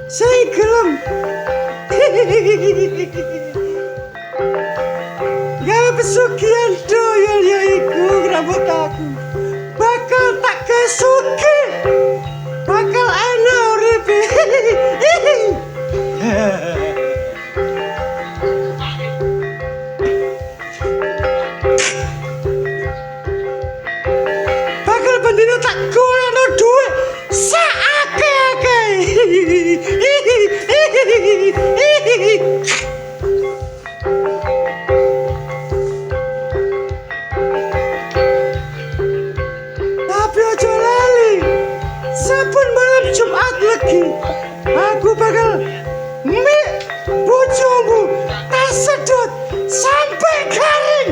Saya gelem. Gawe pesugihan doyol ya iku rambut aku. Bakal tak kesugi. Bakal enak uripe. Bakal bendino tak golekno dhuwit sakake-ake. Tapi aja lali. Saben malam Jumat lagi aku bakal mik bojomu tak sedot sampai garing.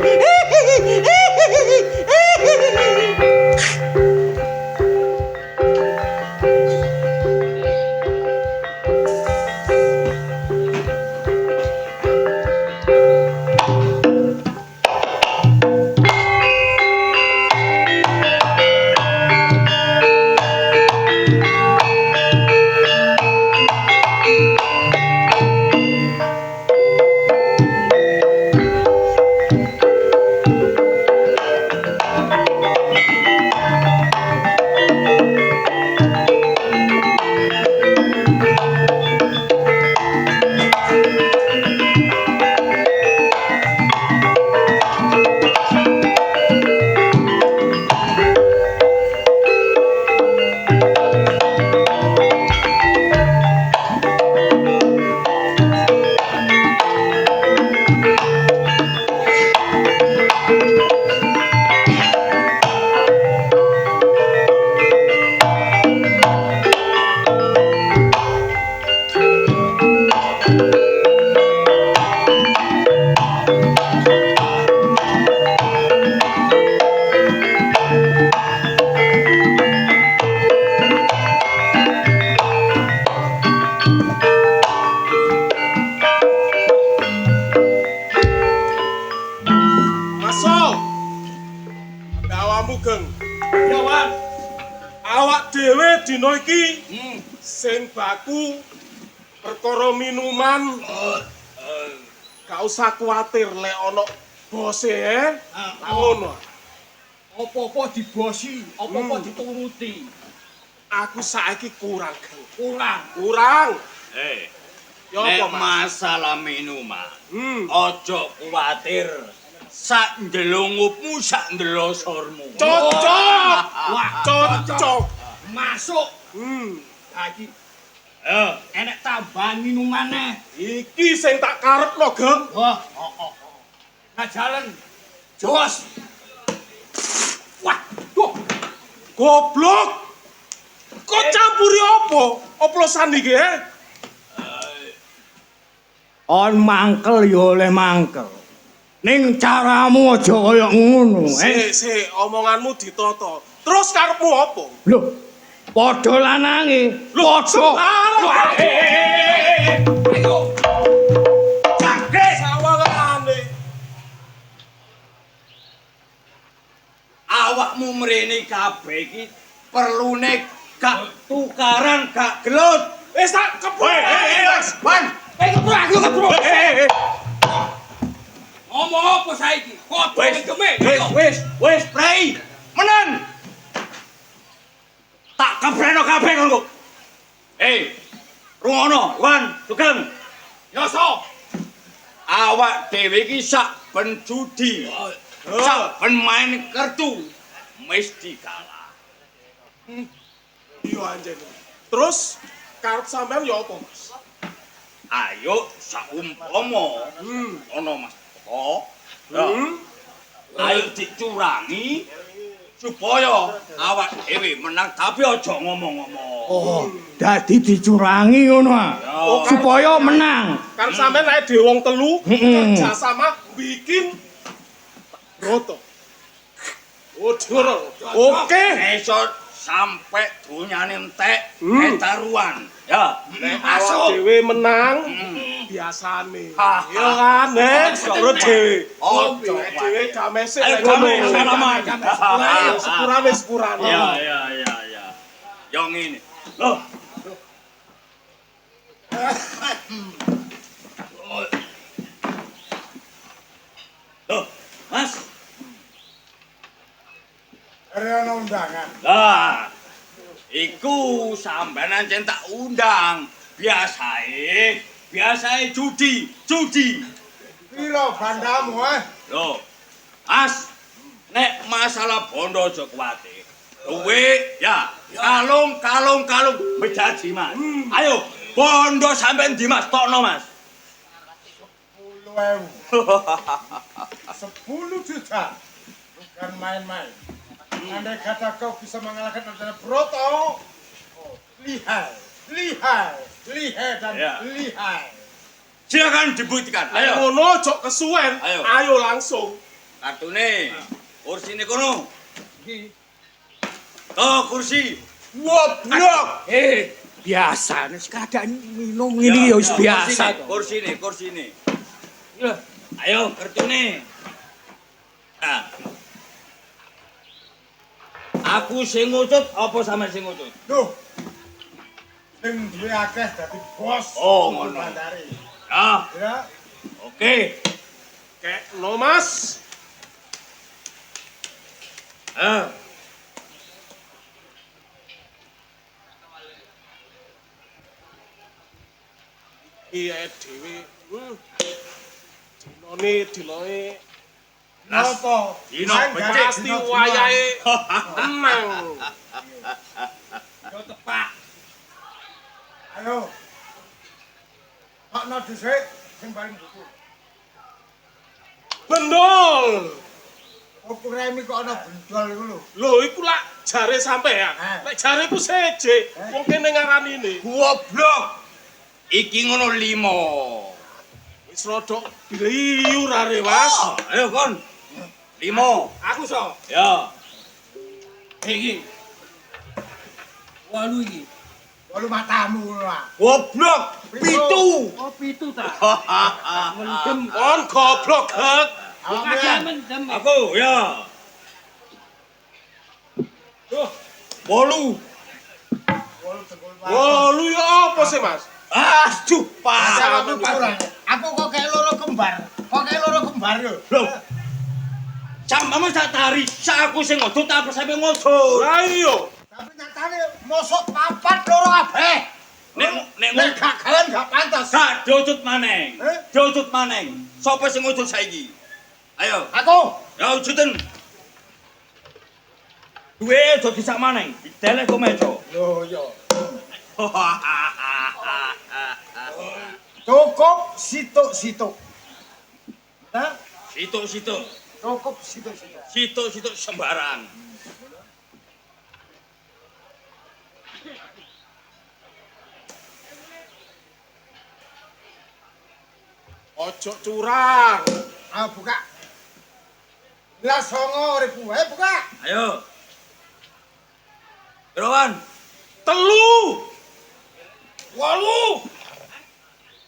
Awak dhewe dina iki sing baku perkara minuman gak usah kuwatir lek ana bose ngono. Apa-apa dibosi, apa-apa dituruti. Aku saiki kurang. Kurang. Ya Nek apa, Mas? masalah minuman, ojo kuwatir. Sak ndelungupmu sak ndelosormu. Cocok. Wah, Cocok. Masuk. Lagi. Enek tambahan minumane. Iki sing tak karepno, Geng. Wah, Nah jalan. Jos. Wah, duh. Goblok. Kok campuri apa? Oplosan iki, On mangkel ya oleh mangkel. Ning caramu aja kaya ngono, Sik, omonganmu ditata. Terus karepmu apa? Lho, padha lanange, padha. Ayo. Jangkrik Sawangane. Awakmu mrene kabeh iki perlune gak tukaran, gak gelut. Wis tak kebuk. Wan, aku keprok. Ngomong apa saiki? Kodo gemek. wis, Prei. Menang. Tak kebreno kabeh ngono. Rungono, Wan, Sugeng. Yoso. Awak dhewe iki sak ben judi. Sak ben main kartu mesti kalah. Iya anjene. Terus karep sampean ya apa, Mas? Ayo saumpama ana Mas. Ayo dicurangi supaya awak dhewe menang tapi aja ngomong-ngomong. Oh, dadi dicurangi ngono ah. Supaya menang. Karep sampean nek dhewe wong telu kerja sama bikin roto. Oke. Esok sampai dunyane entek taruhan. Ya, Nek awak dhewe menang biasane. Ya kan, terus dhewe. Ojo, Dhewe damesik ayo nek ngono. damai salaman. Sepurane. Ya. Yang ini. Loh, Loh, Mas. Ada undangan. Lah, iku sampean ancen tak undang. Biasae judi. Piro bandamu Loh, Mas, nek masalah bondo aja kuwatir. Duwe ya, kalung bejaji, Mas. Ayo, bondo sampean di Mas, tokno, Mas. 10 juta. Bukan main-main. Andai kata kau bisa mengalahkan Raden Broto, lihai dan Ya. lihai. Silakan dibuktikan. Ayo. Ngono cok kesuwen. Ayo. Ayo langsung. Kartune, kursine kono. Tuh, kursi. Woblok. Biasa nek keadaan minum ini ya wis biasa. Kursine. Ayo, kartune. Nah. Aku sing ngucut apa sampean sing ngucut? Duh. Sing duwe akeh dadi bos. Oh, ngono. Bandari. Ya, Ya. oke. Kek no Mas. Iya dhewe. Diloe. Napa? Dino Main becik. gak? Pasti Dino wayahe menang. Yo tepak. Ayo. Hakno dhisik sing paling buku. Bendol. Opo remi kok ana bendol iku lho. Lho iku lak jare sampean. Nek jare ku seje, wong kene ngarani ne. Goblok. Iki ngono 5. Wis rodok diliur are Mas. Ayo kon. 5. Aku so. Ya. Iki. Walu iki. Walu matamu lho. Goblok. 7. Oh, pitu ta. Hahaha. Mendem. On goblok hek. Kadang mendem. Aku ya. Duh, 8. Walu tegol wae. wolu ya apa sih Mas? Aduh, Pasal parah. aku kurang. Aku kok kayak loro kembar. Yo. Loh. Sampeyan tak tari, sak aku sing ngodot apa sampe ngodot. Lah iya. Tapi nyatane mosok papat loro kabeh. Nek Gak kalian gak pantas. gak diucut maneng. Eh? Diucut maneng. Sopo sing ngodot saiki? Ayo, Aku. ya ujutin. Duwe aja disak maneng, dideleh kok meja. Loh yo. Cukup situk-situk. Hah? Situk-situk. Cukup situk-situk. Situk-situk sembarang. Ojo curang. Ah buka. Lah 9.000 buka. Ayo. Berawan, 3. 8.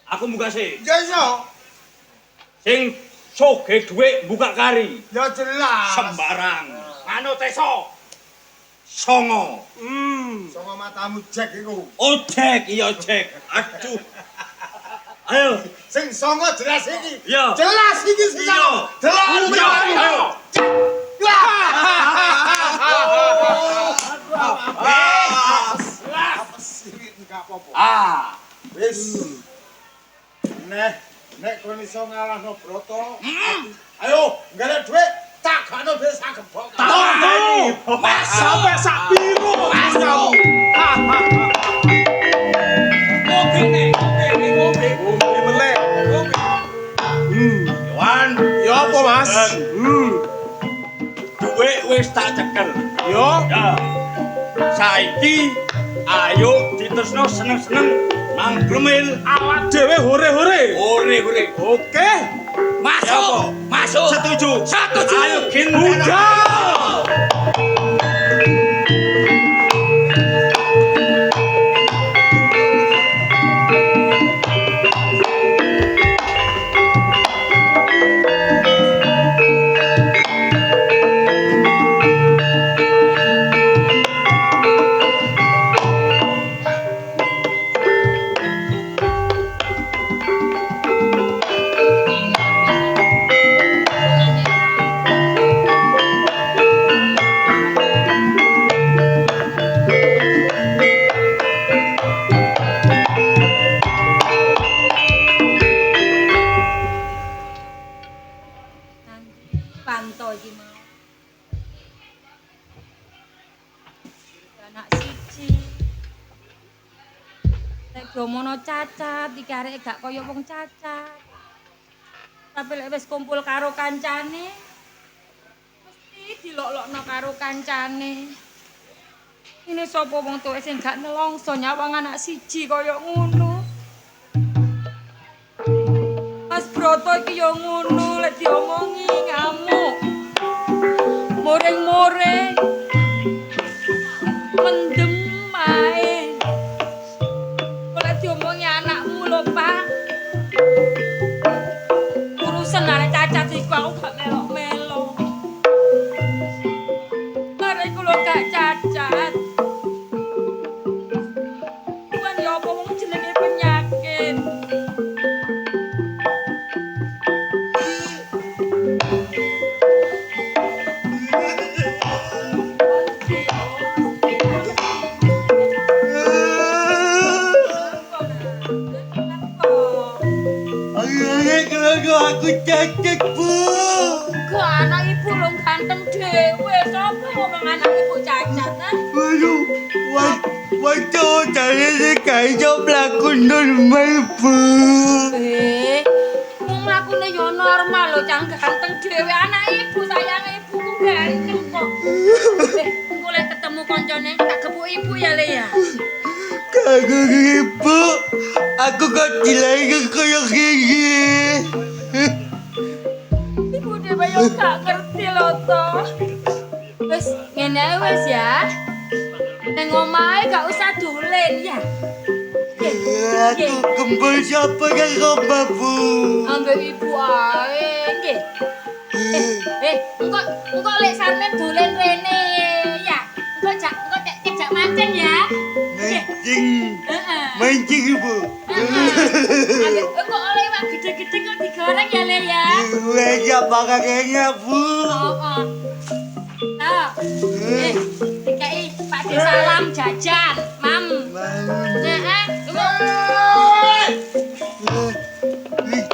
Aku buka sih. Ya yo. Sing soge dhuwit buka kari. Ya jelas. Sembarang. Anu teso. 9. Songo matamu Jack iku. Ojek, iya ojek. Aduh. Ayo. Sing songo jelas iki. Iya. Jelas iki sing Iya. Jelas. Iya. Ayo. Enggak apa-apa. Ah. Wis. Nek kowe iso ngalahno Broto, Ayo. enggak ada duit, tak gakno duit sak gembok. Mas sampai sak piro Mas kamu? Kopi nih, kopi. Ngombe meneh. Wan. Ya apa Mas? Duit wis tak cekel. Yo. Ya. Saiki ayo ditresno seneng-seneng nang gremil. Awak dhewe hore-hore. Ore. Oke. Masuk. Masuk. Setuju. Ayo gin. Budal. Lek domono cacat, iki arek gak kaya wong cacat. Tapi lek wis kumpul karo kancane, mesti dilok-lokno karo kancane. Ini sapa wong tuwek sing gak nelongso nyawang anak siji kaya ngono. Mas Broto iki ya ngono, lek diomongi ngamuk. Moreng-moreng. Mendem ae. Kok diomongi anakmu lho, Pak. Urusan arek cacat iku aku gak melok-melok. Arek iku lho gak cacat. Bukan ya apa wong jenenge penyakit. Aku cacat, Bu. Ke anak ibu lo ganteng dewe. Sopo ngomong anak ibu cacat, ha? Waduh, waktu saya kayak pelakon normal, Bu. Wong mlakune yo normal lho, cang ganteng dhewe anak ibu, sayang ibu ku ganteng kok. Engko lek ketemu koncone tak gepuk ibu ya, Le ya. Kagak ibu, aku kok dilai kayak gini. Ibu dhewe yo gak ngerti lho to. Wis ngene ae wis ya. Neng omahe gak usah dolen ya. Aku kembali siapa yang coba, Bu? Ambek ibu ae nggih. Engko lek sampean dolen rene ya. Engko cek mancing ya. Mancing, Bu. Engko oleh iwak gede-gede kok digoreng ya, Le ya. Wes apa kakeknya, Bu? Heeh. Nah, dikai Pak De salam jajan, Mam. Heeh.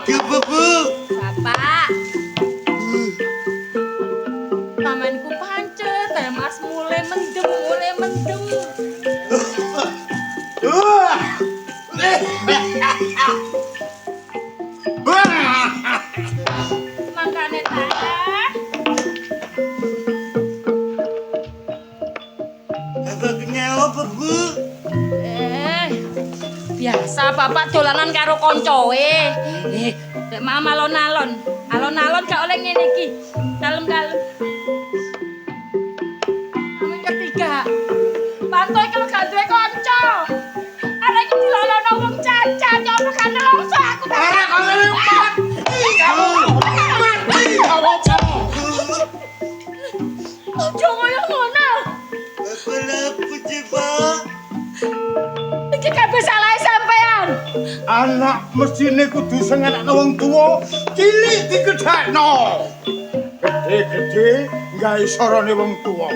Coba, Bu. Bapak. Pamanku pancet, Mas mulai mendem. Makane ta. Kakeknya apa, Bu? Biasa bapak dolanan karo koncoe. Nek mam alon-alon. Alon-alon gak oleh ngene iki. Kalem-kalem. Yang ketiga. Panto iki gak duwe kanca. Arek iki dilolono wong cacat, ya apa kan nelongso aku. Arek kok mati. Kamu mati apa? Ojo koyo ngono. Apa sih, Pak? Iki kabeh salahe sampean. Anak mestine kudu sing anak wong tuwa, cilik digedhekno. Gede-gede gawe sorone wong tuwa.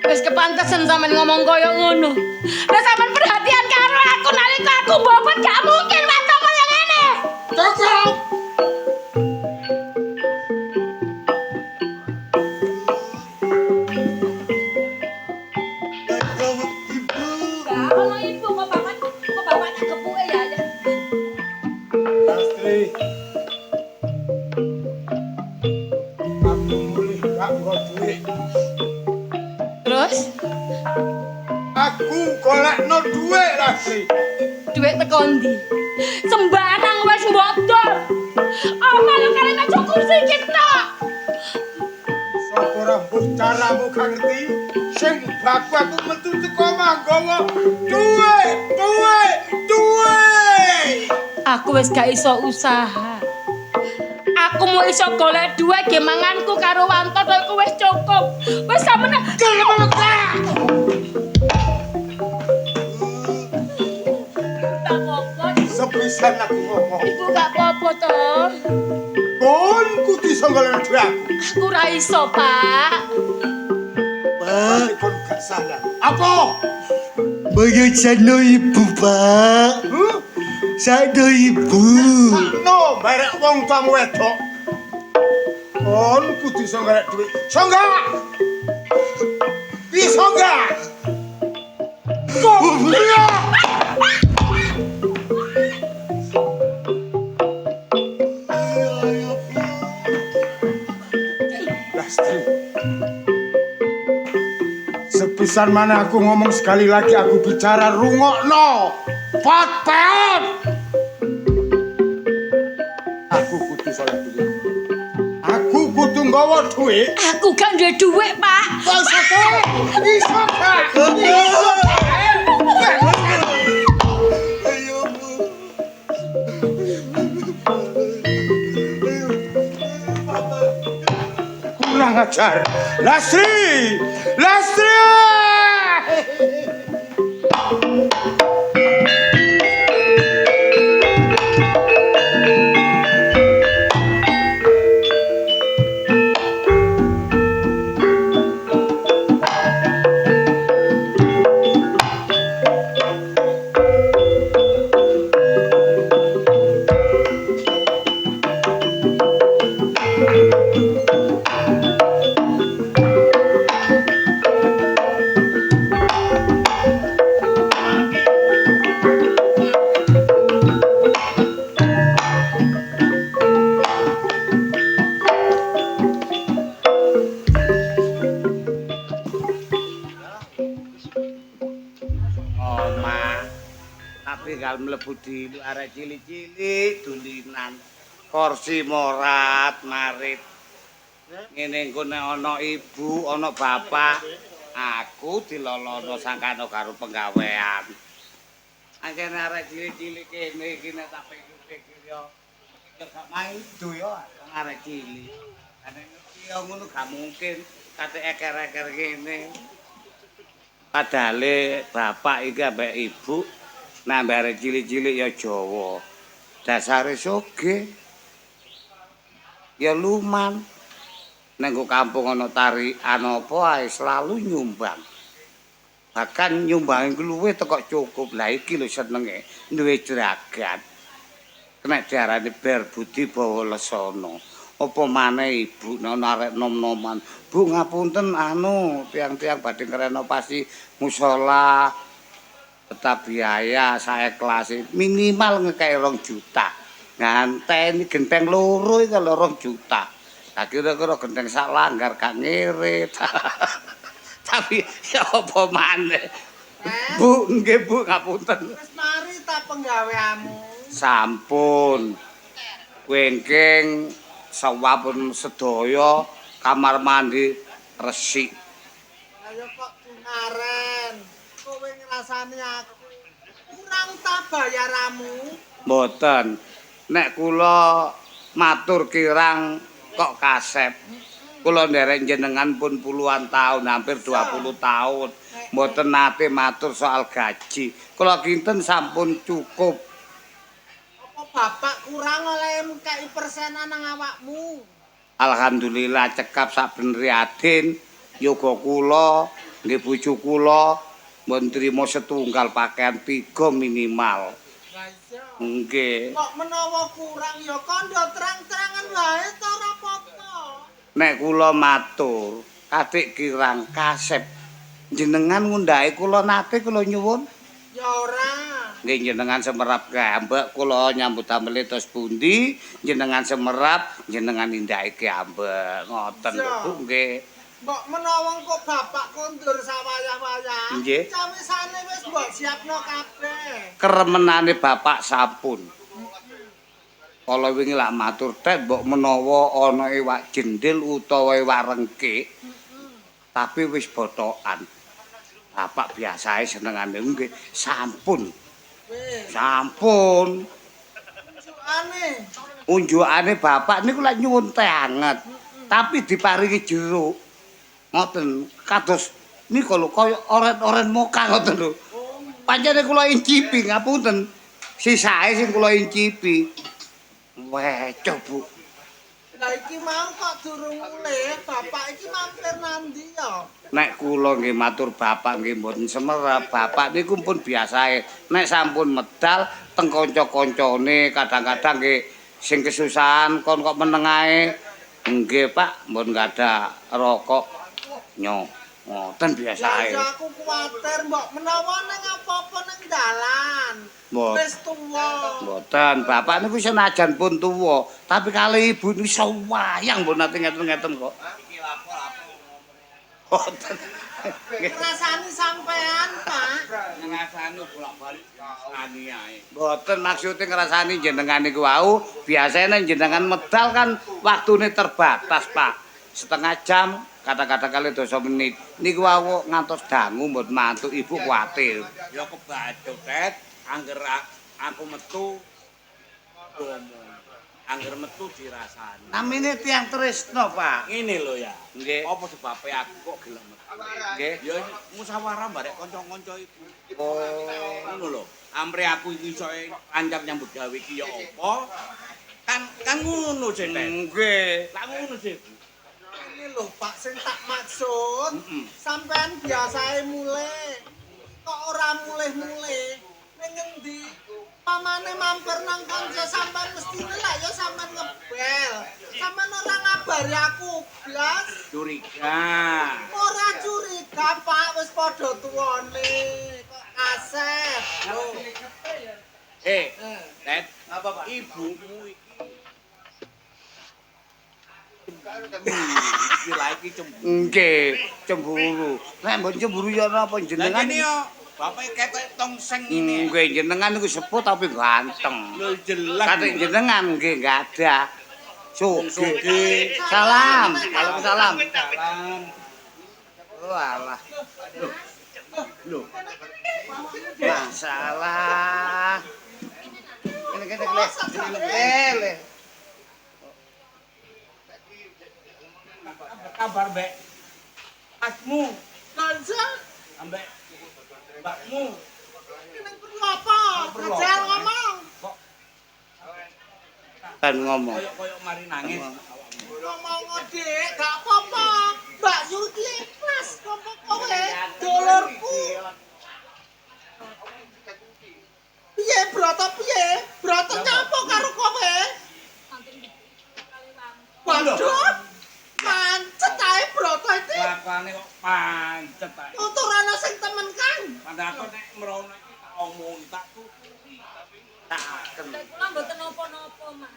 Wis kepantesan sampean ngomong koyo ngono. Lah sampean perhatian karo aku nalika aku bobot gak mungkin wae koyo ngene. Cukup. Gak ono ibu kok bapak tak gepuke ya. Astri. Aku mulih gak nggo duit. Terus Aku golekno duit, Astri. duit teko ndi? Sembarang wis mbodol. Amal karena cukup sikit tok. Sapa rambut caramu gak ngerti? Sing baku aku metu teko manggawa duit. Aku wis gak iso usaha. Aku mau iso golek duit ge manganku karo Wanto iku wis cukup. Wis sampeyan tak apa-apa. Sepisan aku ngomong. Ibu gak apa-apa to. Kon kudu iso golek duit aku. Aku ra iso, Pak. Pak, kon gak salah. Apa? Bayar sano ibu, Pak. Sano ibu. No, barek wong tamu wedok. Kon kudu iso golek duit. Iso enggak? Bisa enggak? Kok iya? Pisan mana aku ngomong sekali lagi aku bicara rungokno. Pot peot. Aku kudu soleh dulu. Aku kudu nggawa duit. Aku gak duwe dhuwit, Pak. Kok iso gak? Iso gak? Iso gak? Kurang ajar. Lastri! Lastri! Tinggal mlebu di arek cilik-cilik dulinan kursi morat marit ngene engko nek ana ibu ana bapak aku dilolono sangkano karo penggawean anjene arek cilik-cilik kene iki nek tak pikir-pikir yo gak main do yo arek cilik ane ngerti yo ngono gak mungkin kate eker-eker kene padahal bapak iki ambek ibu nambah arek cilik-cilik ya Jawa. Dasare soge. Ya luman. Nek kampung ana tarikan apa ae selalu nyumbang. Bahkan nyumbang luwih teko cukup. Lah iki lho senenge duwe jeragat. Nek diarani ber budi bawa lesana. Apa maneh ibu nek arek nom-noman. Bu ngapunten anu tiang-tiang badhe ngrenovasi musala tetap biaya saya kelas minimal ngekei 2 juta nganteni genteng loro iki lho 2 juta tak kira-kira genteng sak langgar gak ngirit tapi ya apa maneh Bu nggih Bu ngapunten wis mari ta penggaweanmu sampun wengking sawapun sedaya kamar mandi resik ayo kok dungaren kowe ngrasani aku kurang ta bayaramu mboten nek kula matur kirang kok kasep kula nderek jenengan pun puluhan tahun hampir 20 tahun mboten nate matur soal gaji kula kinten sampun cukup apa bapak kurang oleh mkai persenan nang awakmu alhamdulillah cekap sak bener Adin yoga kula nggih bojo kula mbon trimo setunggal pakaian 3 minimal. Lah iya. Nggih. Kok menawa kurang ya kandha terang-terangan wae ta ora apa-apa. Nek kula matur, adik kirang kasep. Jenengan ngundahi kula nate kula nyuwun. Ya ora. Nggih jenengan semerap gambek kula nyambut damel tos pundi, jenengan semerap jenengan indahake ambek. Ngoten lho Bu nggih. Mbok menawa kok bapak kondur sawayah-wayah. Nggih. Cawisane wis mbok siapno kabeh. Keremenane bapak sampun. Kala wingi lak matur tek mbok menawa ana iwak jendil utawa iwak rengkik. Tapi wis botokan. Bapak biasae senengane nggih sampun. Wis. Sampun. Unjukane bapak niku lak nyuwun teh anget. Tapi diparingi jeruk. Ngoten kados niku lho kaya oren-oren moka ngoten lho. Pancene kula incipi ngapunten. Sisae sing kula incipi. Wecoh Bu. Lah iki mau kok durung mulih, bapak iki mampir nandi ya? Nek kula nggih matur bapak nggih mboten semerap, bapak niku pun biasae. Nek sampun medal teng kanca-kancane kadang-kadang nggih sing kesusahan kon kok meneng ae. Nggih Pak, mbon gadah rokok. Nyo, ngoten biasae. Ya aku kuwatir mbok menawa ning apa-apa ning dalan. Wis tuwa. Mboten, bapak niku senajan pun tuwa, tapi kali ibu niku iso wayang mbon nate ngeten-ngeten kok. Mboten. Ngrasani sampean, Pak. Ngrasani bolak-balik ngrasani ae. Mboten maksude ngrasani jenengan niku wau, biasane jenengan medal kan waktune terbatas, Pak. Setengah jam, kata-kata kali 2 menit. Niku wau ngantos dangu mboten mantuk Ibu kuwatir. Ya kebacut, Tet. Angger aku metu ngomong. Angger metu dirasani. Namine tiyang tresno, Pak. Ngene lho ya. Nggih. Apa sebabe aku kok gelem metu? Nggih. Ya musyawarah barek kanca-kanca iku. Oh, Ngono lho. Ampre aku iki iso ancam nyambut gawe iki ya apa? Kan ngono sih, Tet. nggih. Lah ngono sih. Ini lho, Pak, sing tak maksud. Sampean biasae mulih. Kok ora mulih-mulih? Ning ngendi? Pamane mampir nang kanca sampean mestine lah ya sampean ngebel. Sampean ora ngabari aku blas. Curiga. Ora curiga, Pak, wis padha tuwane. Kok asep. Lho. Tet, apa Pak? Ibumu iki. Iki lagi cemburu. Nggih, cemburu. Nek mbok cemburu ya napa Lah jenengan? kene yo bapak ketok tongseng ngene. Nggih, jenengan niku sepuh tapi ganteng. Lho jelas. Kate jenengan nggih gadah. Sugih. Sugih. Salam. Waalaikumsalam. Salam. Walah. Loh. Masalah. Kene le. Kabar, Mbak. Asmu Kanca, ambek mbakmu. ini perlu apa? Kajal ngomong. Kan ngomong. Koyok mari nangis. Ngomong Dik, gak apa-apa. Mbak Yuki ikhlas ngomong kowe, dolorku. Piye, Broto piye? Broto nyapa karo kowe? Waduh, pancet ae Broto iki. Lakane kok pancet ae. Tuturane sing temen kan. Padahal aku nek merono iki tak omong tak tuturi. Tak aken. Kula mboten napa-napa, Mas.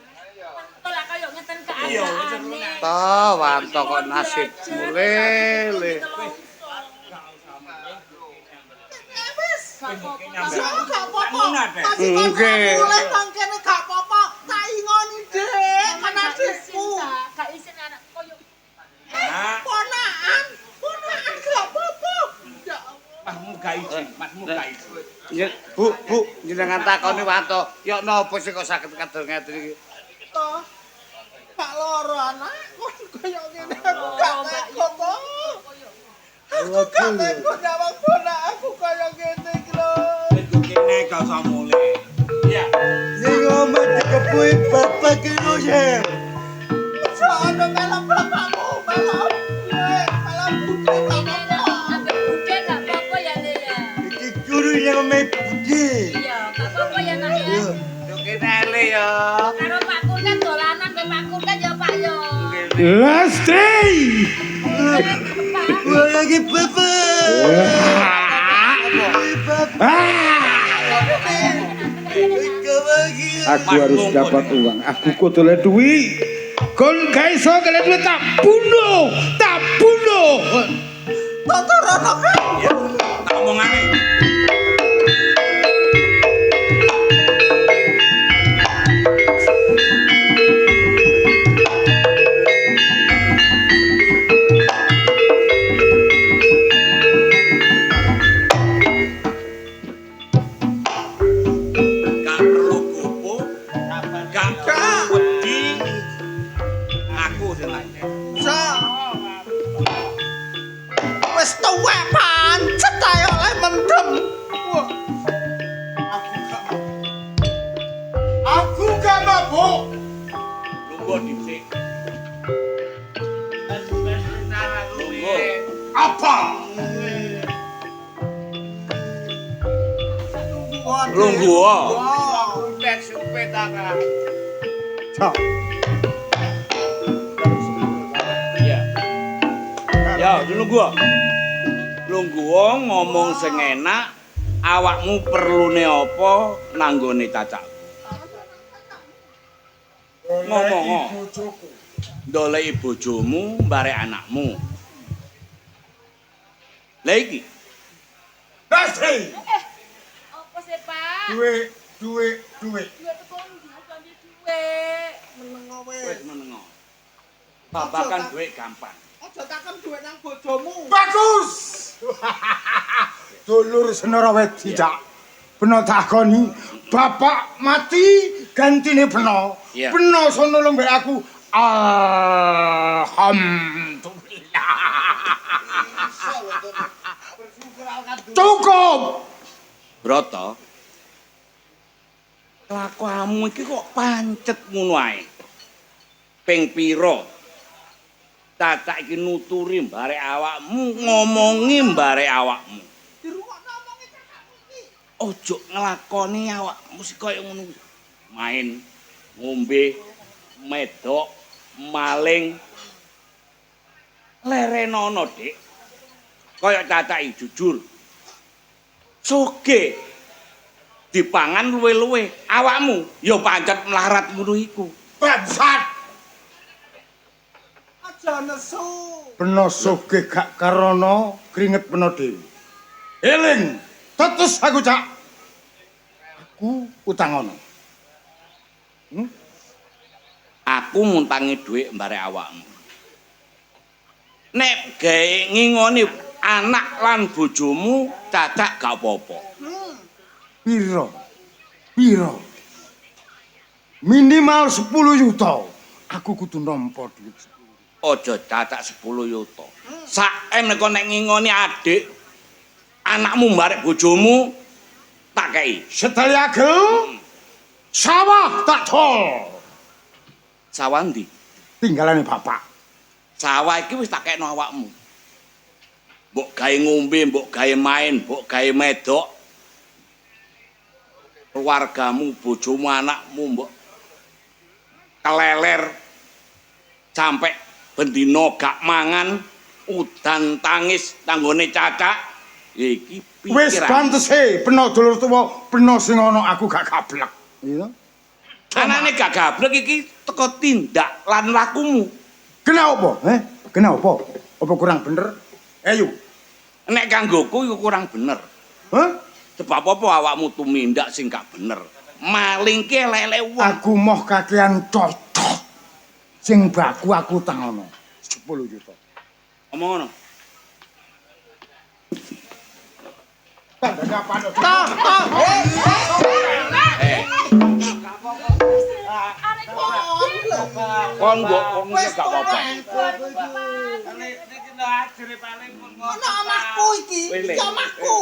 Kan lah kaya ngeten Iya, keadaane. Toh, wanto kok nasibmu lele. Wis, Gak apa-apa. gak apa-apa. Nggih. Masih Nggih. mulai mangkene gak apa-apa. Tak ingoni Dik, kan adikku. Gak isin anak koyo Ponakan, ponakan gak apa-apa. Ya Allah. Masmu gak izin, masmu gak izin. Bu, jenengan takoni wanto, ya napa sih kok saged kadol ngeten iki? Toh, gak loro anakku kaya ngene aku gak teko toh. Aku gak teko nyawang ponakku kaya ngene iki lho. Iku kene gak usah mulih. Iya. Sing omah dikepui bapak ki lho ya. Soale melok bapakmu, melok gue, melok putri bapakmu. ambek budhe gak apa-apa ya, Nek ya. Iki guru yang main budi. Iya, gak apa-apa ya, Nak ya. Yo kene le ya. Karo Pak Kur kan dolanan mbek Pak Kur kan ya, Pak ya. Lesti. Wah lagi bapak. Aku harus dapat uang. Aku kutule duit. Kon gak iso kalian duit tak bunuh. Tak bunuh. Tataran apa? Ya, tak omongane. Gak perlu kupu, gak perlu wedi. Aku sing nanya. Sa. Wis tuwek pancet ae oleh mendem. Wah. Aku gak mabuk. Lungguh dhisik. Lungguh. Apa? Lungguh. Udah supet tangan. Iya. Ya, lungguh. Lungguh ngomong sing enak, awakmu perlune apa nanggone cacak. Ngomong. Ndoleki bojomu, mbarek anakmu. Lah iki. Nasi. Apa sih, Pak? Duit. Duit teko ndi? Aja ambil duit. Menengo Wis wis. menengo. Babakan duit gampang. Aja takem duit nang bojomu. Bagus. Dulur senara wedi cak. Beno takoni, bapak mati gantine Beno. Iya. Beno sono mbek aku. Alhamdulillah. Cukup. Broto. Kelakuanmu iki kok pancet ngono ae. Ping pira? Cacak iki nuturi mbarek awakmu, ngomongi mbarek awakmu. Dirungokno omonge cacakmu iki. Ojo nglakoni awakmu sik kaya ngono. Main, ngombe, medok, maling. Lerenono, Dik. Kaya cacak iki jujur. Soge dipangan luwe-luwe, awakmu ya pancet melarat ngono iku. Bangsat. Aja nesu. Beno sugih gak karono kringet Beno dhewe. Eling, tetes aku cak. Aku utang ono. Aku nguntangi dhuwit mbarek awakmu. Nek gawe ngingoni anak lan bojomu cacak gak apa-apa. Piro? Minimal 10 juta. Aku kudu nampa duit. Aja cacak 10 yuta. Saem nek nek ngingoni adik anakmu mbarek bojomu tak kei. Setali agel. Sawah tak tol. Sawah ndi? Tinggalane bapak. Sawah iki wis tak kekno awakmu. Mbok gawe ngombe, mbok gawe main, mbok gawe medok. Keluargamu, bojomu, anakmu mbok keleler sampai bendino gak mangan, udan tangis tanggone cacak. Iki Wis pikiran. pantese Beno dulur tuwa, Beno sing ana aku gak gablek. Iya. Anane gak gablek iki teko tindak lan lakumu. Kenapa? Kenapa? Apa kurang bener? Ayo. Nek kanggoku iku kurang bener. Hah? Sebab apa awakmu tumindak sing gak bener. Maling ki elek-elek wong. Aku moh kakean cocok. Sing baku aku tangono 10 juta. Omong ngono. Tanda kapan? Kon mbok wong iki gak apa-apa. Ono omahku iki. Iki omahku.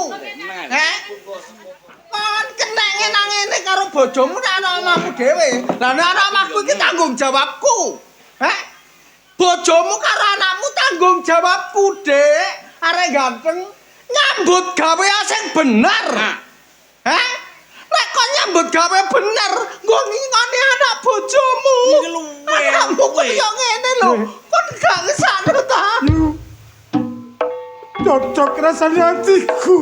Kon kenenge nang ngene karo bojomu nek ana omahku dhewe. Lah nek ana omahku iki tanggung jawabku. Bojomu karo anakmu tanggung jawabku, Dek. Arek ganteng nyambut gawe sing bener. Nek kok nyambut gawe bener, nggo ngingoni anak bojomu. Iki luwe. Anakmu kaya ngene lho. Kon gak ngesakno ta? Cocok rasane hatiku.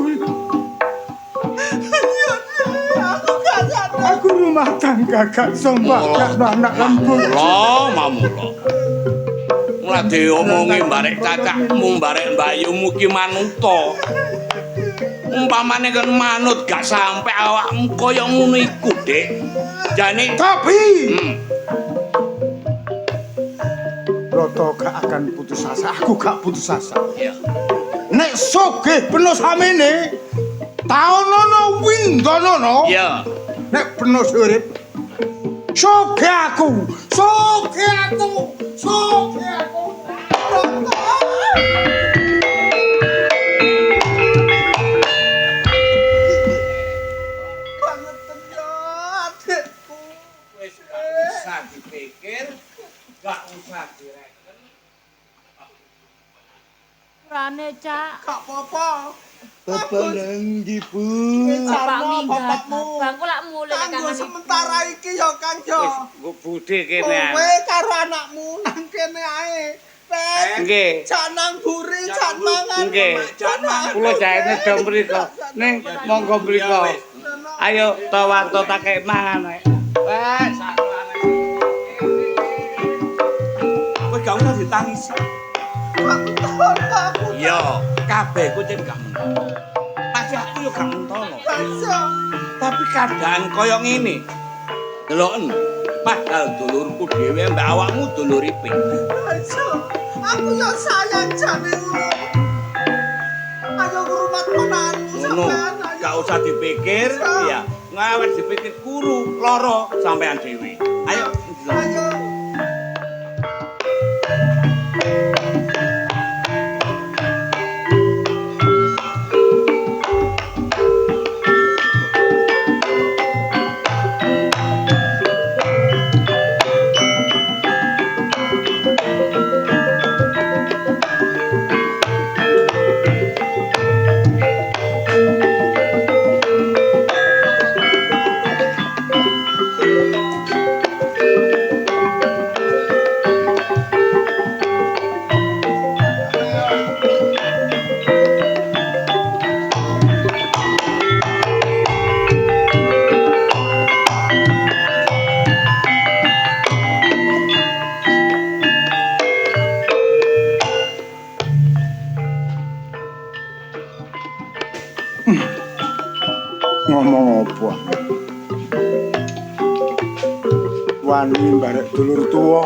Aku gak sadar. Aku rumah tangga gak sombak anak lan bojo. Lo mamula. Mulai diomongi mbarek cacakmu, mbarek mbayumu ki manuta. Umpamane kan manut gak sampe awakmu kaya ngono iku, Dik. Jane Tapi hmm. Broto gak akan putus asa. Aku gak putus asa. Ya. Nek sugih Beno samene taonono windonono. Ya. Nek Beno urip sugih aku. Banget ya, adikku. Wis gak usah dipikir, gak usah direken. Rane, Cak. Gak apa-apa. Bapak nang ndi, Bu? Bapak Bapakmu. minggat. Bangku lak mulai nek Kanggo kangen sementara iki ya, Kang Jo. Nggo budhe kene. Kowe karo anakmu nang kene ae. Pet. Nggih. Jak nang buri, jak mangan. Nggih. Kula jaene do mriko. Ning monggo mriko. Ayo to waktu tak kek mangan ae. Wes. Kowe gak usah ditangisi. mentolo aku. Iya, kabeh ku cek gak mentolo. Pasti aku yo gak mentolo. Bakso. Tapi kadang koyo ngene. Deloken, padahal dulurku dhewe mbak awakmu duluripe. Bakso. Aku yo sayang jane ngono. Ayo ngrumat ponanmu Ngono, sampean. gak usah dipikir, ya. Ngawet dipikir kuru, loro sampean dhewe. Ayo, Ayo. Ngomong apa? Wani barek dulur tuwa.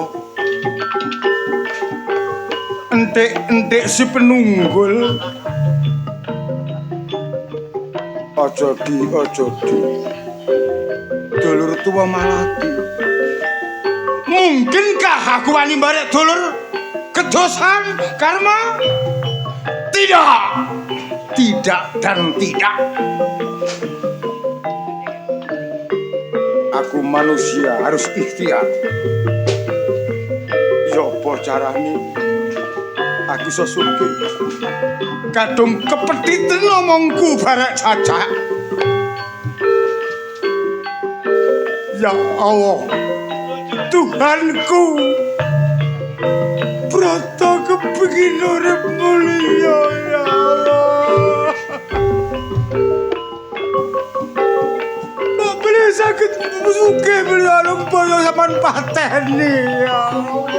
Entik-entik si penunggul. Aja di. Dulur tuwa malati. Mungkinkah aku wani barek dulur kedosan karma? Tidak. Tidak dan tidak. Aku manusia harus ikhtiar. Ya apa carane? Aku sesuke. Kadung kepethiten omongku barek cacak. Ya Allah. Tuhanku. Broto kepengin urip mulia ya Allah. Sakit musuke beliau boyo sampean pateni ya Allah.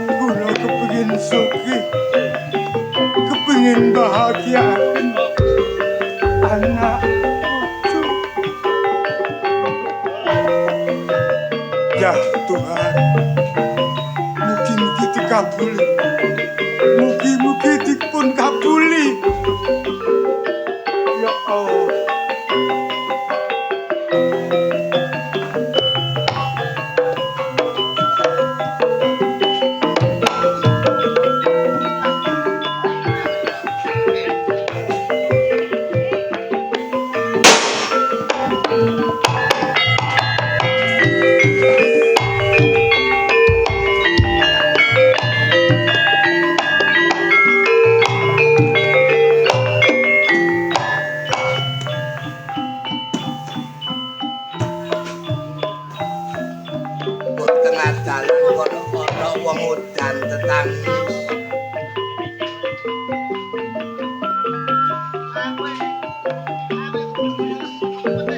Kula kepengin sugih, kepengin bahagia. Anak cucu. Ya Tuhan. Mugi-mugi dikabuli. Mugi-mugi dipun kabuli. Ya Allah.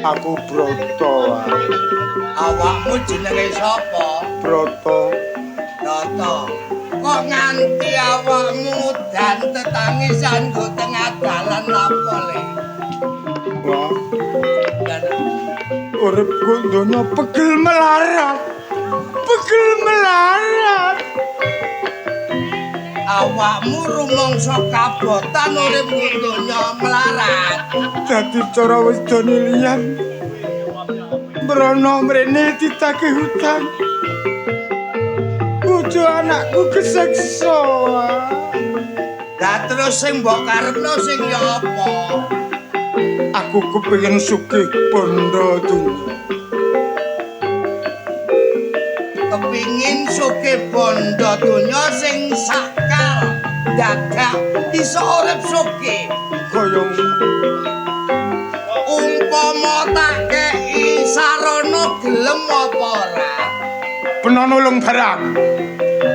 Aku Broto. Awakmu jenenge sapa? Broto. Broto. Kok nganti awakmu dan tetangisan go tengah dalan apa le? Wah. Uripku donya pegel melarat. Pegel melarat. Awakmu rumangsa kabotan urip donya melarat. Dadi cara wis dene liyan. Mrono mrene ditagih hutang. Bojo anakku keseksa. Lah terus sing mbok karepno sing ya apa? Aku kepengin sugih bondo dunya. Kepingin sugih bondo donya sing sakal dadak iso urip sugih Kaya umpama tak kei sarana gelem apa ora penulung barang.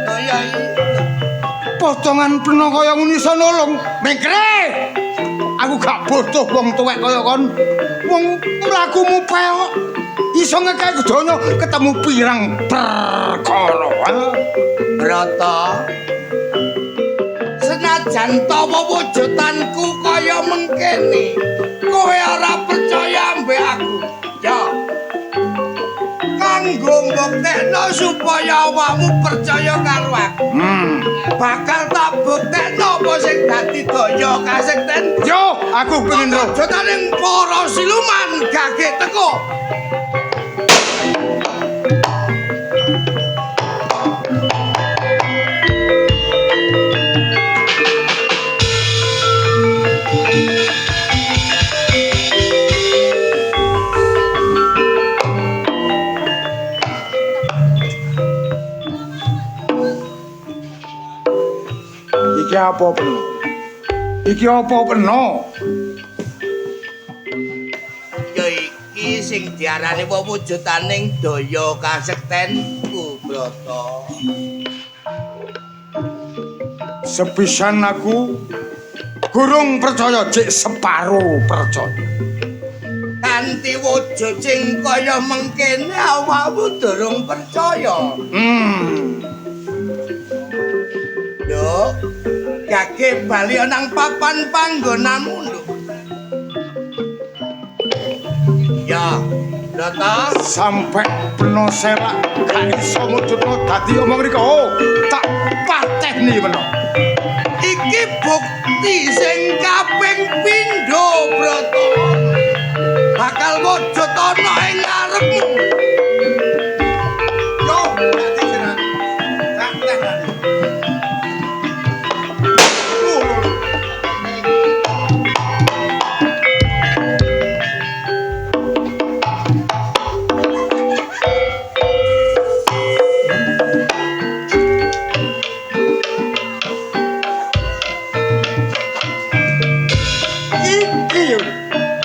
kaya Potongan peno kaya nguni iso nulung. Mengkre. Aku gak butuh wong tuwek kaya kon. Wong mlakumu peok. Iso ngekek donya ketemu pirang perkara. Brata. Senajan tawa wujudanku kaya mengkene, kowe ora percaya mbek aku. Ya. Kanggo mbuktekno supaya awakmu percaya karo aku. Bakal tak buktekno apa sing dadi daya kasekten. Yo, aku pengen ro. Wujudaning para siluman gage teko. Iki apa peno? Iki apa peno? Ya iki sing diarani wewujudaning daya kasektenku, Brata. Sepisan aku gurung percaya cek separo percaya. Kanthi wujud sing kaya mengkene awakmu durung percaya. Lho, gage bali nang papan panggonanmu lho. Ya, Brata, Sampai peno selak gak iso mujudno dadi omong rika. Oh, tak pateni peno. iki bukti sing kaping pindho, Brata. Bakal wujud ana ing ngarepmu. Yo, dadi jeneng. Tak teh.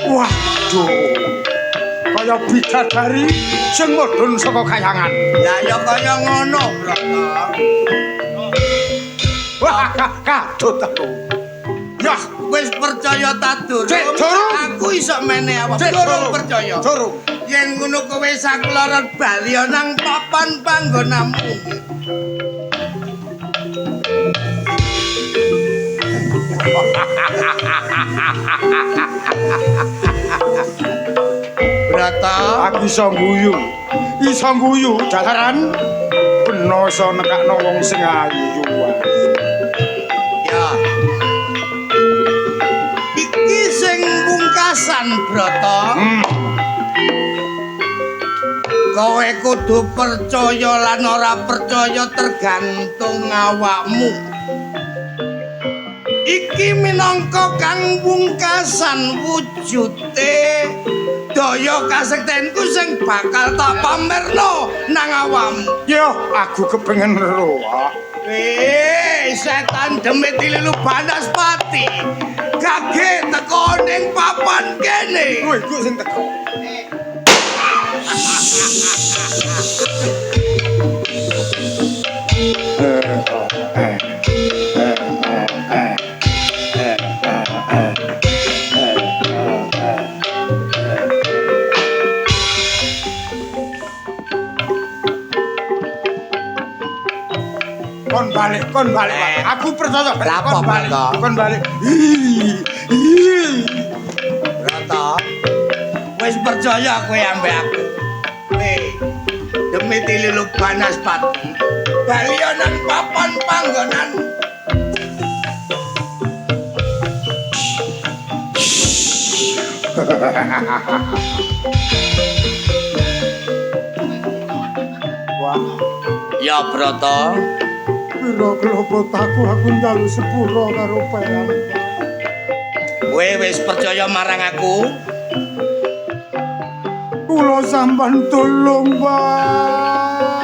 Waduh, kaya bidadari sing mudhun saka kayangan. Ya ya kaya ngono, Brata. Wah, kadut aku. Ya, Wis percaya ta durung? Cek, durung. Aku iso meneh awak Cek, durung durung. percaya. Durung. Yen ngono kowe sakloron bali nang papan panggonanmu. Brata, aku iso guyu jalaran beno iso nekakno wong sing ayu wae. ya. Iki sing pungkasan, Brata. Kowe kudu percaya lan ora percaya tergantung awakmu. Iki minangka kang pungkasan wujude daya kasektenku sing bakal tak pamerno nang awakmu. Yo, aku kepengen ro. Setan demit lilu Banaspati. Gage teko ning papan kene. Kowe iku sing teko. Kon balik. Aku percaya. Berapa, Brata? Kon balik. Brata, wis percaya kowe ambek aku. Demi lilu Banaspati. Bali nang papan panggonan. Wah, Ya, Brata. pira klopotaku aku njalu sepuro karo peang. Kowe wis percaya marang aku? Kula sampean tulung, Pak.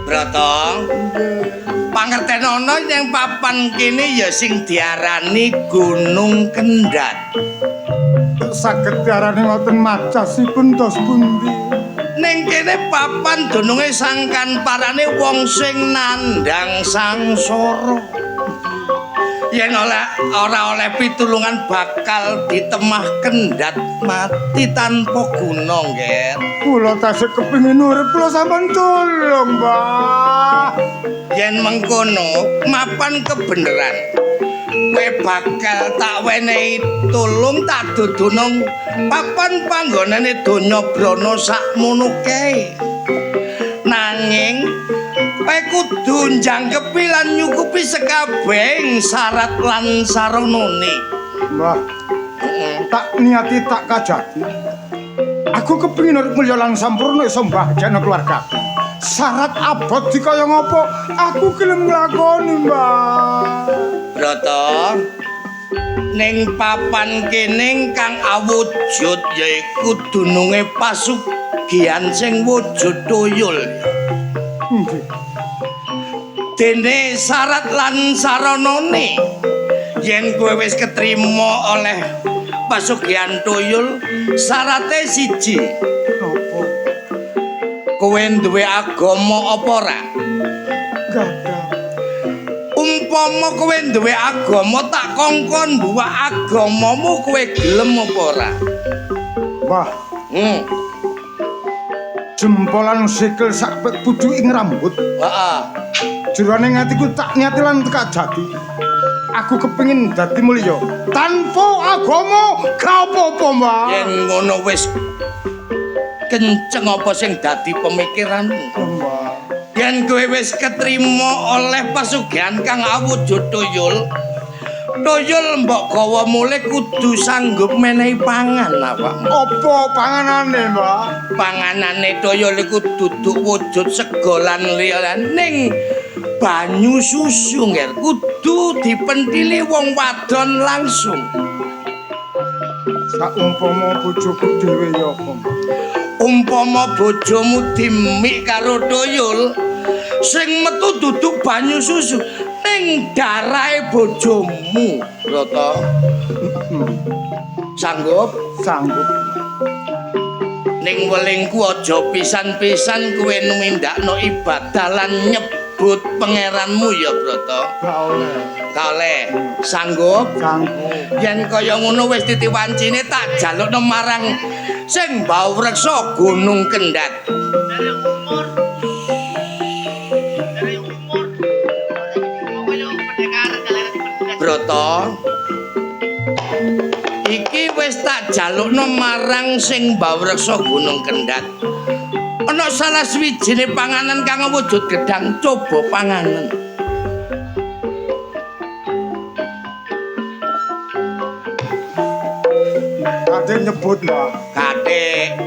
Brata, pangertenono yang papan kene ya sing diarani Gunung Kendhat. Saged diarani ngoten macasipun tos pundi? Ning kene papan dununge sangkan parane wong sing nandhang sangsara. yen ora oleh pitulungan bakal ditemah kendhat mati tanpa guna, Nger. Kula tasih kepengin urip kula sampun tulung, Mbah. Yen mengkono mapan kebeneran kowe bakal tak wenehi tulung tak dudunung papan panggonane donya brana sakmono kae. Nanging kowe kudu njangkepi lan nyukupi sekabehing syarat lan saranane. Mbah, tak niati tak kajati. Aku kepengin urip mulya lan sampurna iso mbahagiakno keluarga. Syarat abot dikaya ngopo aku gelem nglakoni, Mbah. Broto, ning papan kene kang awujud yaiku dununge pasugihan sing wujud tuyul. Nggih. Dene syarat lan saranane yen kowe wis ketrima oleh pasugihan tuyul, syarate siji. Napa? Kowe duwe agama apa ora? Gadah. Umpama kowe duwe agama tak kongkon buwak agamamu kowe gelem apa ora? Mbah, jempolan sikil sak pucuking rambut. Heeh. Jroning atiku tak niati lan teka jati. Aku kepengin dadi mulya. Tanpa agama gak apa-apa, Mbah. Yen ngono wis kenceng apa sing dadi pemikiranmu? Mbah. Yen kowe wis ketrima oleh pasugihan kang awujud tuyul, tuyul mbok gawa mulih kudu sanggup menehi pangan awakmu. Apa panganane, Mbah? Panganane tuyul iku duduk wujud sego lan liyaning banyu susu, Nger. Kudu dipentili wong wadon langsung. Saumpama bojoku dhewe ya apa, Mbah? Umpama bojomu dimik karo tuyul sing metu duduk banyu susu ning darahe bojomu, Broto. Sanggup? Sanggup. Ning welingku aja pisan-pisan kowe numindakno ibadah lan nyebut pangeranmu ya, Broto. Gak oleh. Kaleh, sanggup? Sanggup. Yen kaya ngono wis ditiwancine tak jalukno marang sing mbau reksa Gunung Kendhat. Broto, iki wis tak jalukno marang sing mbau reksa Gunung Kendhat. Ana salah swijine panganan kang wujud gedang, coba panganan. Kadek nyebut, Mbah. Kadek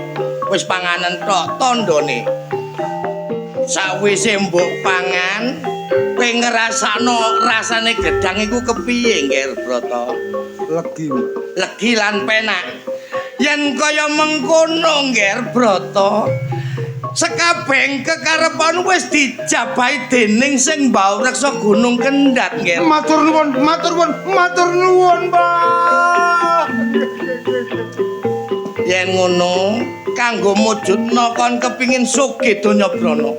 wis panganan tok tandane. Sawise mbok pangan, kowe ngrasakno rasane gedang iku kepiye, Nger Broto? Legi, Mbah. Legi lan penak. Yen kaya mengkono, Nger Broto, sekabehing kekarepan wis dijabahi dening sing mbau reksa Gunung Kendhat, Nger. Matur nuwun, matur nuwun, matur nuwun, Mbah. Yen ngono, kanggo mujudna kon kepingin sugih donya brana.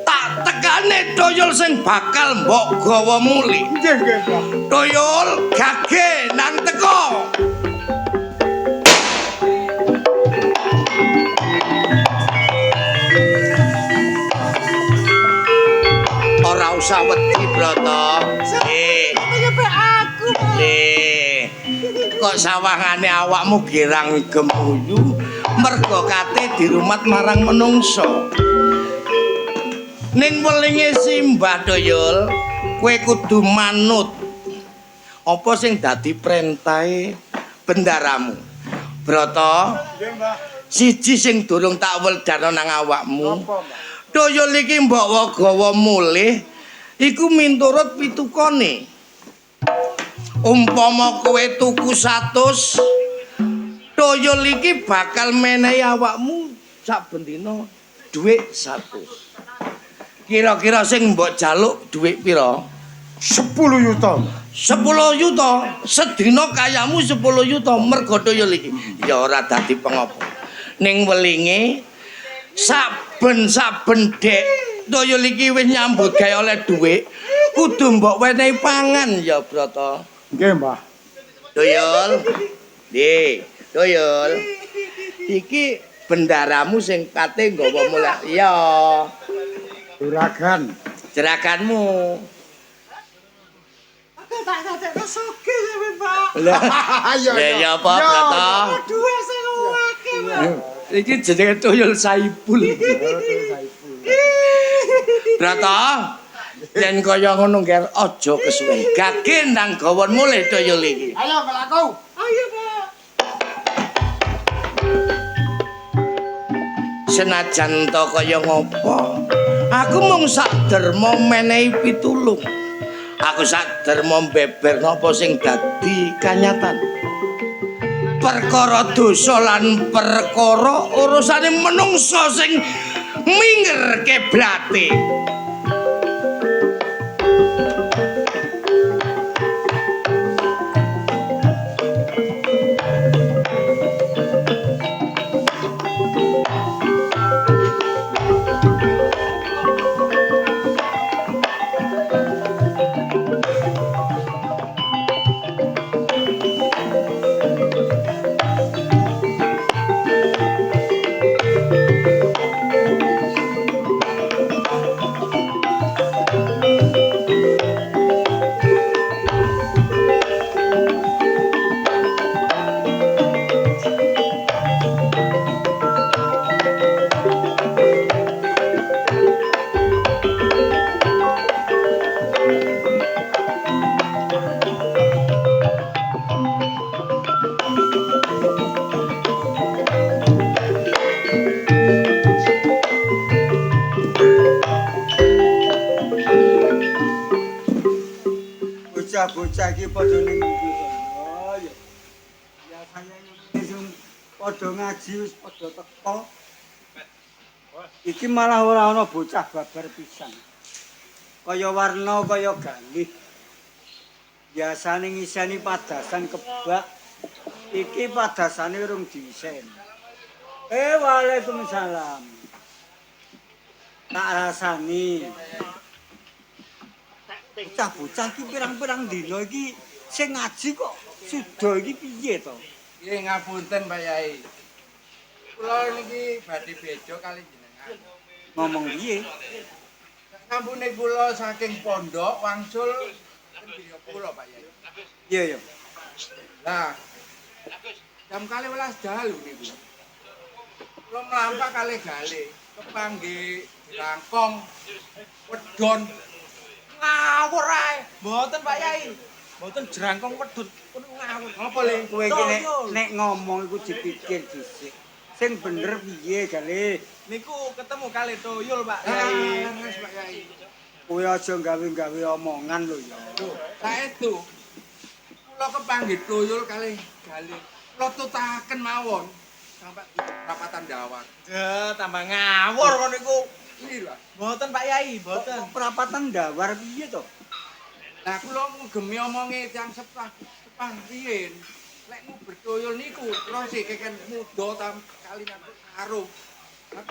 Tak tekane tuyul sing bakal mbok gawa muli. Nggih, nggih, Mbah. Tuyul gage nang teko. Ora usah wedi, Broto. Kok sawangane awakmu girang gemuyu merga kate dirumat marang menungso. Ning welinge simbah tuyul, kowe kudu manut apa sing dadi perintahe bendaramu. Broto, siji sing durung tak weldano nang awakmu. Tuyul iki mbok gawa mulih iku minturut pitukane. Umpama kowe tuku 100, tuyul iki bakal menehi awakmu saben dina dhuwit 100. Kira-kira sing mbok jaluk dhuwit pira? 10 yuta. 10 yuta. Sedina kayamu 10 yuta mergo tuyul iki. Ya ora dadi pengopo. Ning welinge saben-saben dek tuyul iki wis nyambut gawe oleh dhuwit, kudu mbok wenehi pangan ya, Broto. Nggih, Mbah. Tuyul. Di, Tuyul. Iki bendaramu sing kate nggawa mulak. Iya. Juragan. Jeraganmu. Tak dadekno sugih sampe, Pak. Lah, Ayo. ya apa, Broto? Duwe sing akeh, Pak. Iki jenenge Tuyul Saipul. Broto, yen kaya ngono nger aja kesuwen. Gage nang gawon mulih Tuyul iki. Ayo melaku. Ayo, Pak. Senajan to kaya ngopo, aku mung sak derma menehi pitulung. Aku sak derma beber napa sing dadi kanyatan. Perkara dosa lan perkara urusane menungsa sing minger keblate. Bocah-bocah iki padha ning ndi oh ya. Biasane ngene sing padha ngaji wis padha teko. Iki malah ora ana bocah babar pisan. Kaya warna kaya galih. Biasane ngiseni padasan kebak. Iki padasane urung diisen. Waalaikumsalam. Tak rasani. Bocah-bocah iki pirang-pirang dina iki sing ngaji kok suda iki piye to? Nggih ngapunten Pak Yai. Kula niki badhe bejo kali jenengan. Ngomong piye? Sampune kula saking pondok wangsul ten griya kula Pak Yai. Iya ya. Lah jam 12 dalu niku. Kula mlampah kalih gale kepangge dirangkong wedon ngawur ae. Mboten Pak Yai. Mboten jerangkong wedhun pun ngawur. Apa le Kowe iki nek ngomong iku dipikir dhisik. Sing bener piye gale? Niku ketemu kali Tuyul Pak Ah, Yai. leres Pak Yai. Kowe aja gawe-gawe omongan lho ya. Lho, saestu kula kepanggih tuyul kalih galih. Kula tutaken mawon sampai rapatan dawar. Tambah ngawur kon niku. Iki lho. Mboten Pak Yai, mboten. Perapatan dawar piye to? Lah kula ngugemi omonge tiyang sepah riyin. Lek nguber tuyul niku kula sik keken muda tam kalinan karo. Lah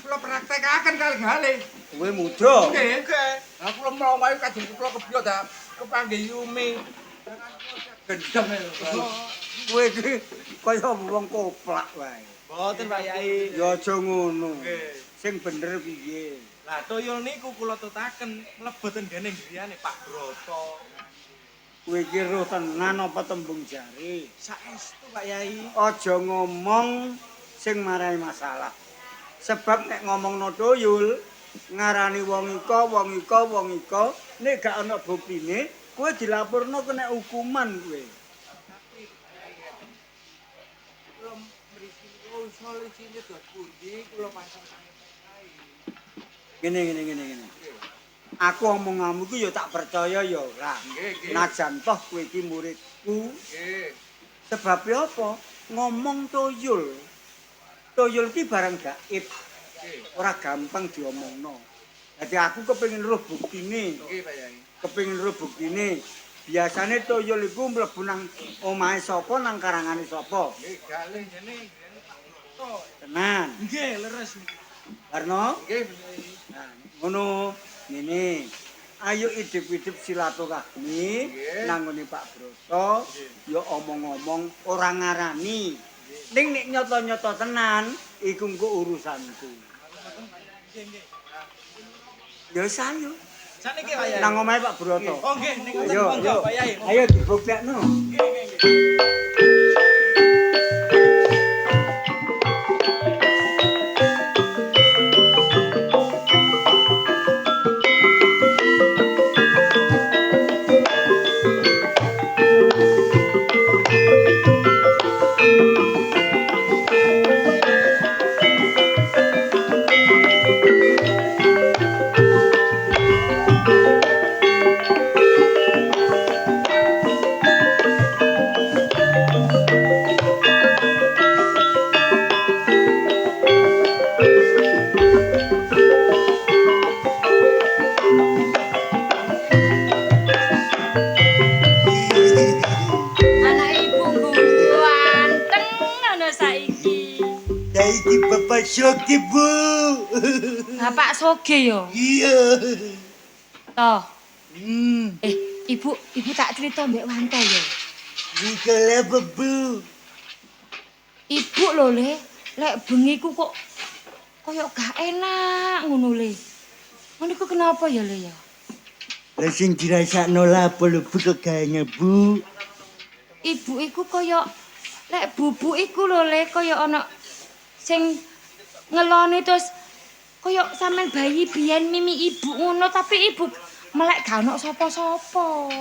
kula praktekaken kalih galih. Kowe muda. Nggih. Lah kula mlayu kajeng kula kebiyo dak kepanggih Yumi. Gendeng lho. Kowe iki kaya wong koplak wae. Mboten Pak Yai. Ya aja ngono. Nggih. Sing bener piye? Lah Tuyul niku kula tutaken mlebet ngene griyane Pak Broto. Kowe iki roh tenan apa tembung jare? Saestu Pak Yai. Aja ngomong sing marai masalah. Sebab nek ngomongno Tuyul ngarani wong ika, nek gak ana buktine, kowe dilaporno kena hukuman kowe. Kula mriki solusine dot pundi kula pasang Ngene. Aku omonganmu ku ya tak percaya ya ora. Nggih. Najan toh kowe iki muridku. Nggih. Sebab apa? Ngomong Tuyul. Tuyul ki barang gaib. Ora gampang diomongno. Dadi aku kepengin roh buktine. Nggih Pak Yai. Kepengin roh buktine. Biasane Tuyul iku mlebu nang omahe sapa nang karangane sapa? Nggih galih jene Pak Broto. Tenan. Nggih, leres. Karno? Nggih Pak Yai. Nah, ngono ngene. Ayo idip-idip silaturahmi nanggone Pak Broto, ya omong-omong ora ngarani. Ning nek nyoto-nyoto tenan, iku engko urusanku. Ya sayo. Saniki Pak Yai. Nang omahe Pak Broto. Oh nggih, niku Ayo, monggo Pak Yai. Ayo dibuktekno. Anak ibu ganteng ngono saiki. Saiki Bapak Soge, Bu. Bapak soge yo. Iya. Toh. Ibu tak cerita mbek Wanto yo. Nikah apa, Bu? Ibu lho lek bengi ku kok koyo gak enak ngono le. Ngono iku kenapa ya le ya? Lah sing dirasakno lapo lho, Bu, kok gayane, Bu? Ibu iku koyo lek bubuk iku lho le koyo ana sing ngeloni terus koyo sampean bayi biyen mimi ibu ngono tapi ibu melek gak ono sapa-sapa.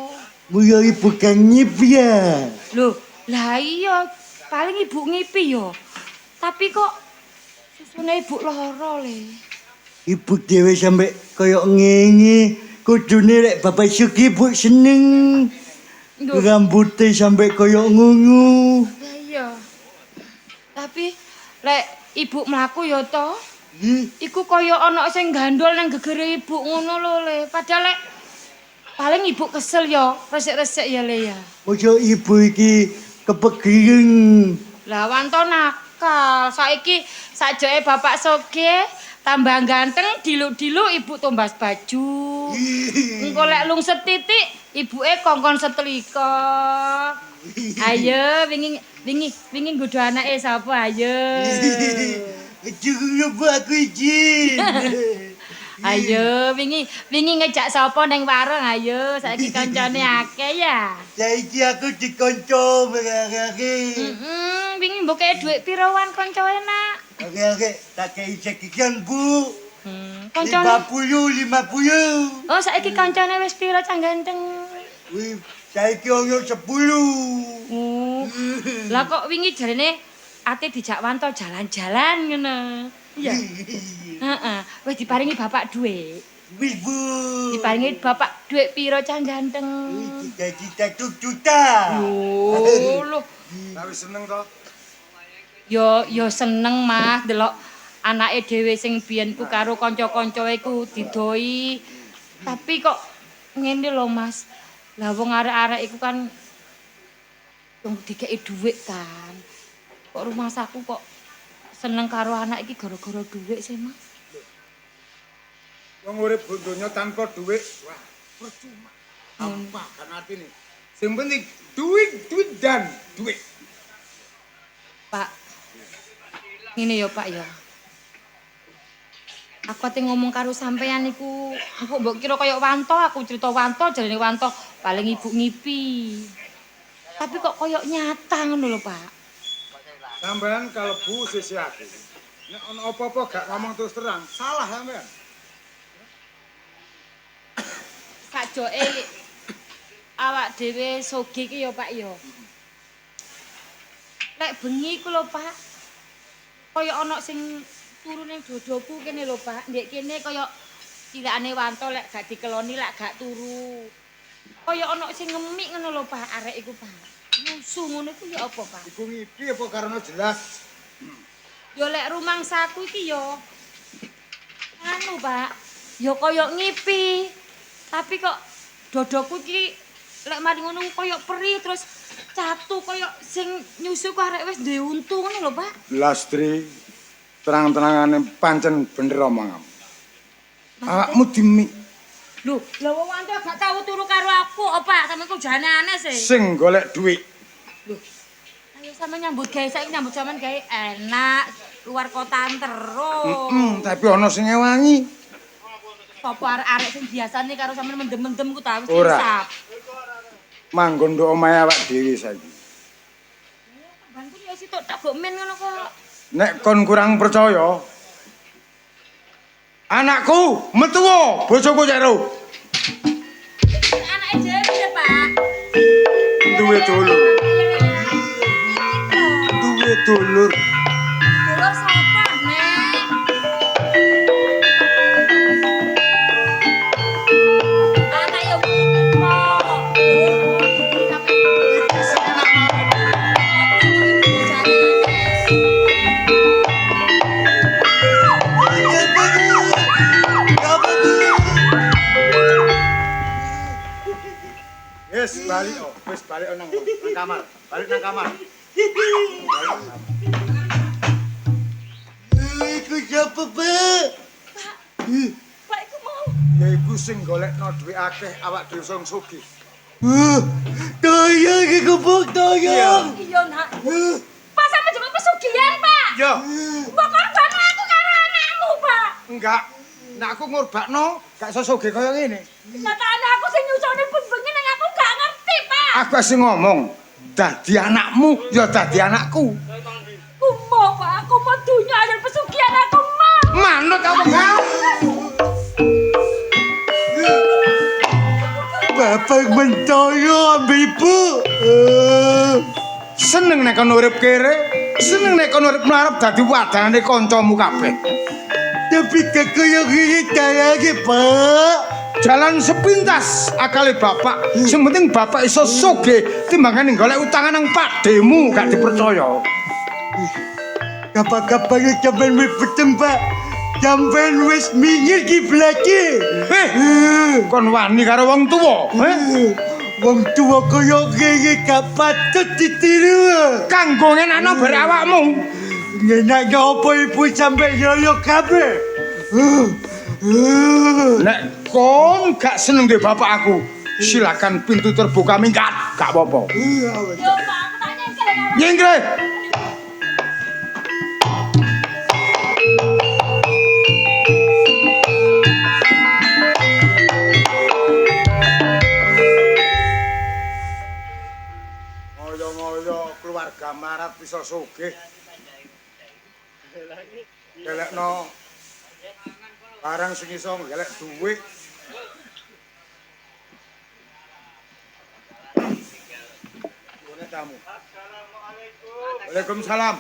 Muyo ibu kan nyipi ya. Loh, lah iya paling ibu ngipi yo. Tapi kok susune ibu lara le. Ibu dhewe sampe koyo ngene. Kudune lek Bapak Soge, Bu, seneng. Duh. Rambutnya sampe koyo ngungu. Lah iya. Tapi lek ibu mlaku ya to, iku kaya ana sing gandol nang gegere ibu ngono lho le. Padahal lek paling ibu kesel ya, resik-resik ya le ya. Mosok ibu iki kepegering. Lah Wanto nakal. Saiki sajoke Bapak Soge tambah ganteng diluk-diluk ibu tombas baju. Engko lek lungset titik ibuke kongkon setrika. Ayo wingi nggodho anake sapa ayo. Cukup Bu, aku izin. Ayo wingi ngejak sapa ning warung ayo saiki kancane akeh ya. Saiki aku dikonco merake. Wingi mbuke dhuwit pira wan kanca enak. Oke, tak kei sekian, Bu. Kancane 50. Oh saiki kancane wis pira cah ganteng. Wih, saiki ono 10. Lah kok wingi jarene ate dijak Wanto jalan-jalan ngono. Iya. Heeh, wis diparingi bapak dhuwit. Wis, Bu. Diparingi bapak dhuwit pira cah ganteng. Cita-cita 1 juta. Oh, lho. Tapi seneng to. Yo seneng Mas delok anake dhewe sing biyen ku karo kanca-kancae ku didoi. Tapi kok ngene lho Mas. Lah wong arek-arek iku kan wong dikeki dhuwit kan. Kok rumah saku kok seneng karo anak iki gara-gara dhuwit sih Mas. Wong urip donya tanpa dhuwit, wah, percuma. Apa kan artine? Sing penting duit dan duit. Pak. Ngene ya Pak ya. Aku ate ngomong karo sampean iku, engko mbok kira kaya Wanto, aku cerita Wanto, jarene Wanto paling ibu ngipi. Tapi kok kaya nyata ngono lho, Pak. Sampean kalebu sisi aku. Nek ana apa-apa gak ngomong terus terang, salah sampean. Sajoke awak dhewe Soge iki ya, Pak ya. Lek bengi iku lho, Pak. Kaya ana sing turu ning dodoku kene lho, Pak. Ndek kene kaya cilikane Wanto lek gak dikeloni lek gak turu. Kaya ana sing ngemik ngono lho, Pak, arek iku, Pak. Musuh ngono iku ya apa, Pak? Iku ngipi apa karena jelas? Ya lek rumangsaku iki ya anu, Pak. Ya kaya ngipi. Tapi kok dodoku iki lek mari ngono kaya perih terus catu kaya sing nyusu ku arek wis duwe untu ngono lho, Pak. Lastri, terang-terangane pancen bener omongan. Awakmu dimi Lho wong antuk gak tau turu karo aku, apa sampeyan kok jane aneh sih. Sing golek duit. Ayo sampe nyambut gawe saiki nyambut sampean gawe enak, luar kotaan terus. Tapi ana sing ngewangi. Sopo arek-arek sing biasane karo sampean mendem-mendem ku ta wis Ora. disap. Manggon nduk omahe awak dhewe saiki. Bangku ya sitok tak kok men ngono kok. Nek kon kurang percaya, anakku metu bojoku cek ro. Anake dhewe, Pak. Duwe dulur. Duwe dulur. Dulur sapa, Nek? Anak yo Wis balik nang kamar. Balik nang kamar. Iku siapa, Pak? Pak iku mau. Ya iku sing golekno dhuwit akeh awak dhewe sing sugih. Toyong iku, Buk, toyong. Iya, Nak. Pak sampe jemput pesugihan, Pak. Yo, Mbok korban aku karo anakmu, Pak. enggak. Nek aku ngurbakno gak iso sugih kaya ngene. Nyatane aku sing nyusoni pun bengi ning aku gak ngerti, Pak. Aku sing ngomong, dadi anakmu ya dadi anakku. Mau, Pak, aku mau dunya dan pesugihan aku mau. Manut apa enggak? Bapak mentoyo ambil ibu. Seneng nek kon urip kere, seneng nek kon urip mlarep dadi wadane kancamu kabeh. Tapi kaya gini lagi, Pak. Jalan sepintas akale bapak. Sing penting bapak iso sugih timbangane golek utangan nang pakdemu gak dipercaya. Kapan-kapan sampean wis peteng, Pak. Sampean wis minggir kiblate. Kon wani karo wong tuwa, Wong tuwa kaya gini gak patut ditiru. kanggo ngenakno bare awakmu. Ngenaknya apa ibu sampai yoyo kabeh? Nek kon gak seneng deh bapak aku, silakan pintu terbuka minggat, gak apa-apa. Yo, Pak, aku tak nyengkel karo. Nyengkre. Ngoyo-ngoyo keluarga marat bisa sugih. Gelekno barang sing iso gelek duit. Boleh tamu. Waalaikumsalam.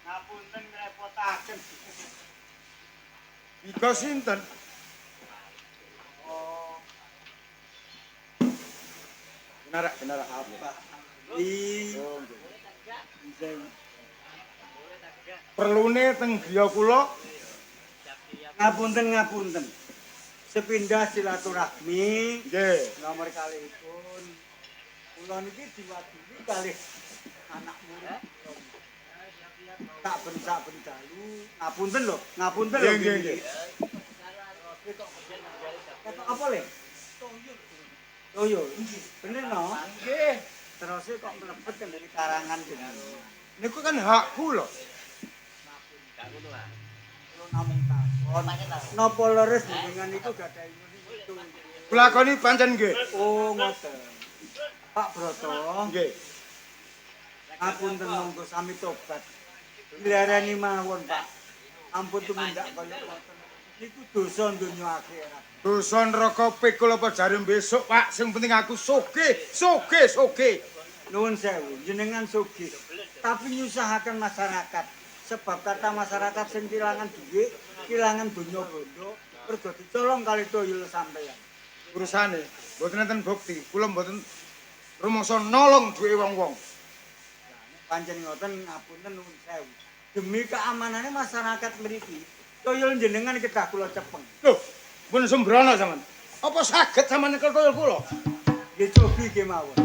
Ngapunten ngrepotaken. Ika sinten? Benar apa? Perlune teng griya kula Ngapunten. Sepindah silaturahmi. nggih. Nomor kalihipun. Kula niki diwadili kalih anak murid. Tak ben dalu. Ngapunten lho. Nggih. Ketok apa le? Toyo. Bener no? Nggih. Terus kok mlebet kan dari karangan jenengan. Niku kan hakku lho. Kula namung takon. Napa leres jenengan niku gadahi itu? Kulakoni pancen nggih. Oh, ngoten. Pak Broto, Nggih. ngapunten monggo sami tobat. Dilarani mawon, Pak. Ampun tumindak kaya ngoten. Niku dosa donya akhirat. Dosa neraka pikul apa jare besok, Pak. Sing penting aku sugih. Nuwun sewu, jenengan sugih. Tapi nyusahaken masyarakat. Sebab kata masyarakat sing kelangan duit, kelangan donya bondo, mergo dicolong kali toyol sampeyan. Urusane mboten enten bukti. Kula mboten rumangsa nolong duwe wong-wong. Pancen ngoten ngapunten nuwun sewu. Demi keamanane masyarakat mriki, toyol jenengan kedah kula cepeng. Loh, pun sembrono sampean. Apa saged sampean nyekel toyol kula? Nggih cobi kemawon.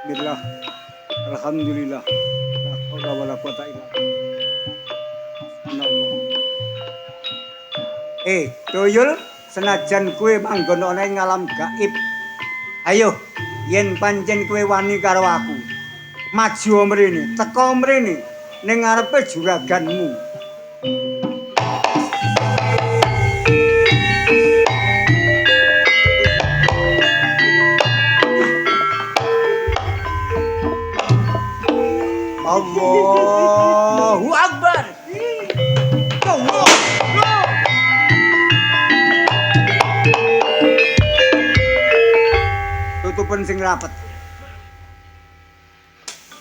Bismillah. Alhamdulillah. La haula wala quwata illa billah. Tuyul, senajan kowe manggon ana ing alam gaib. Ayo, yen pancen kowe wani karo aku, maju mrene, teka mrene ning ngarepe juraganmu. Allahu Akbar. Tutupan sing rapet.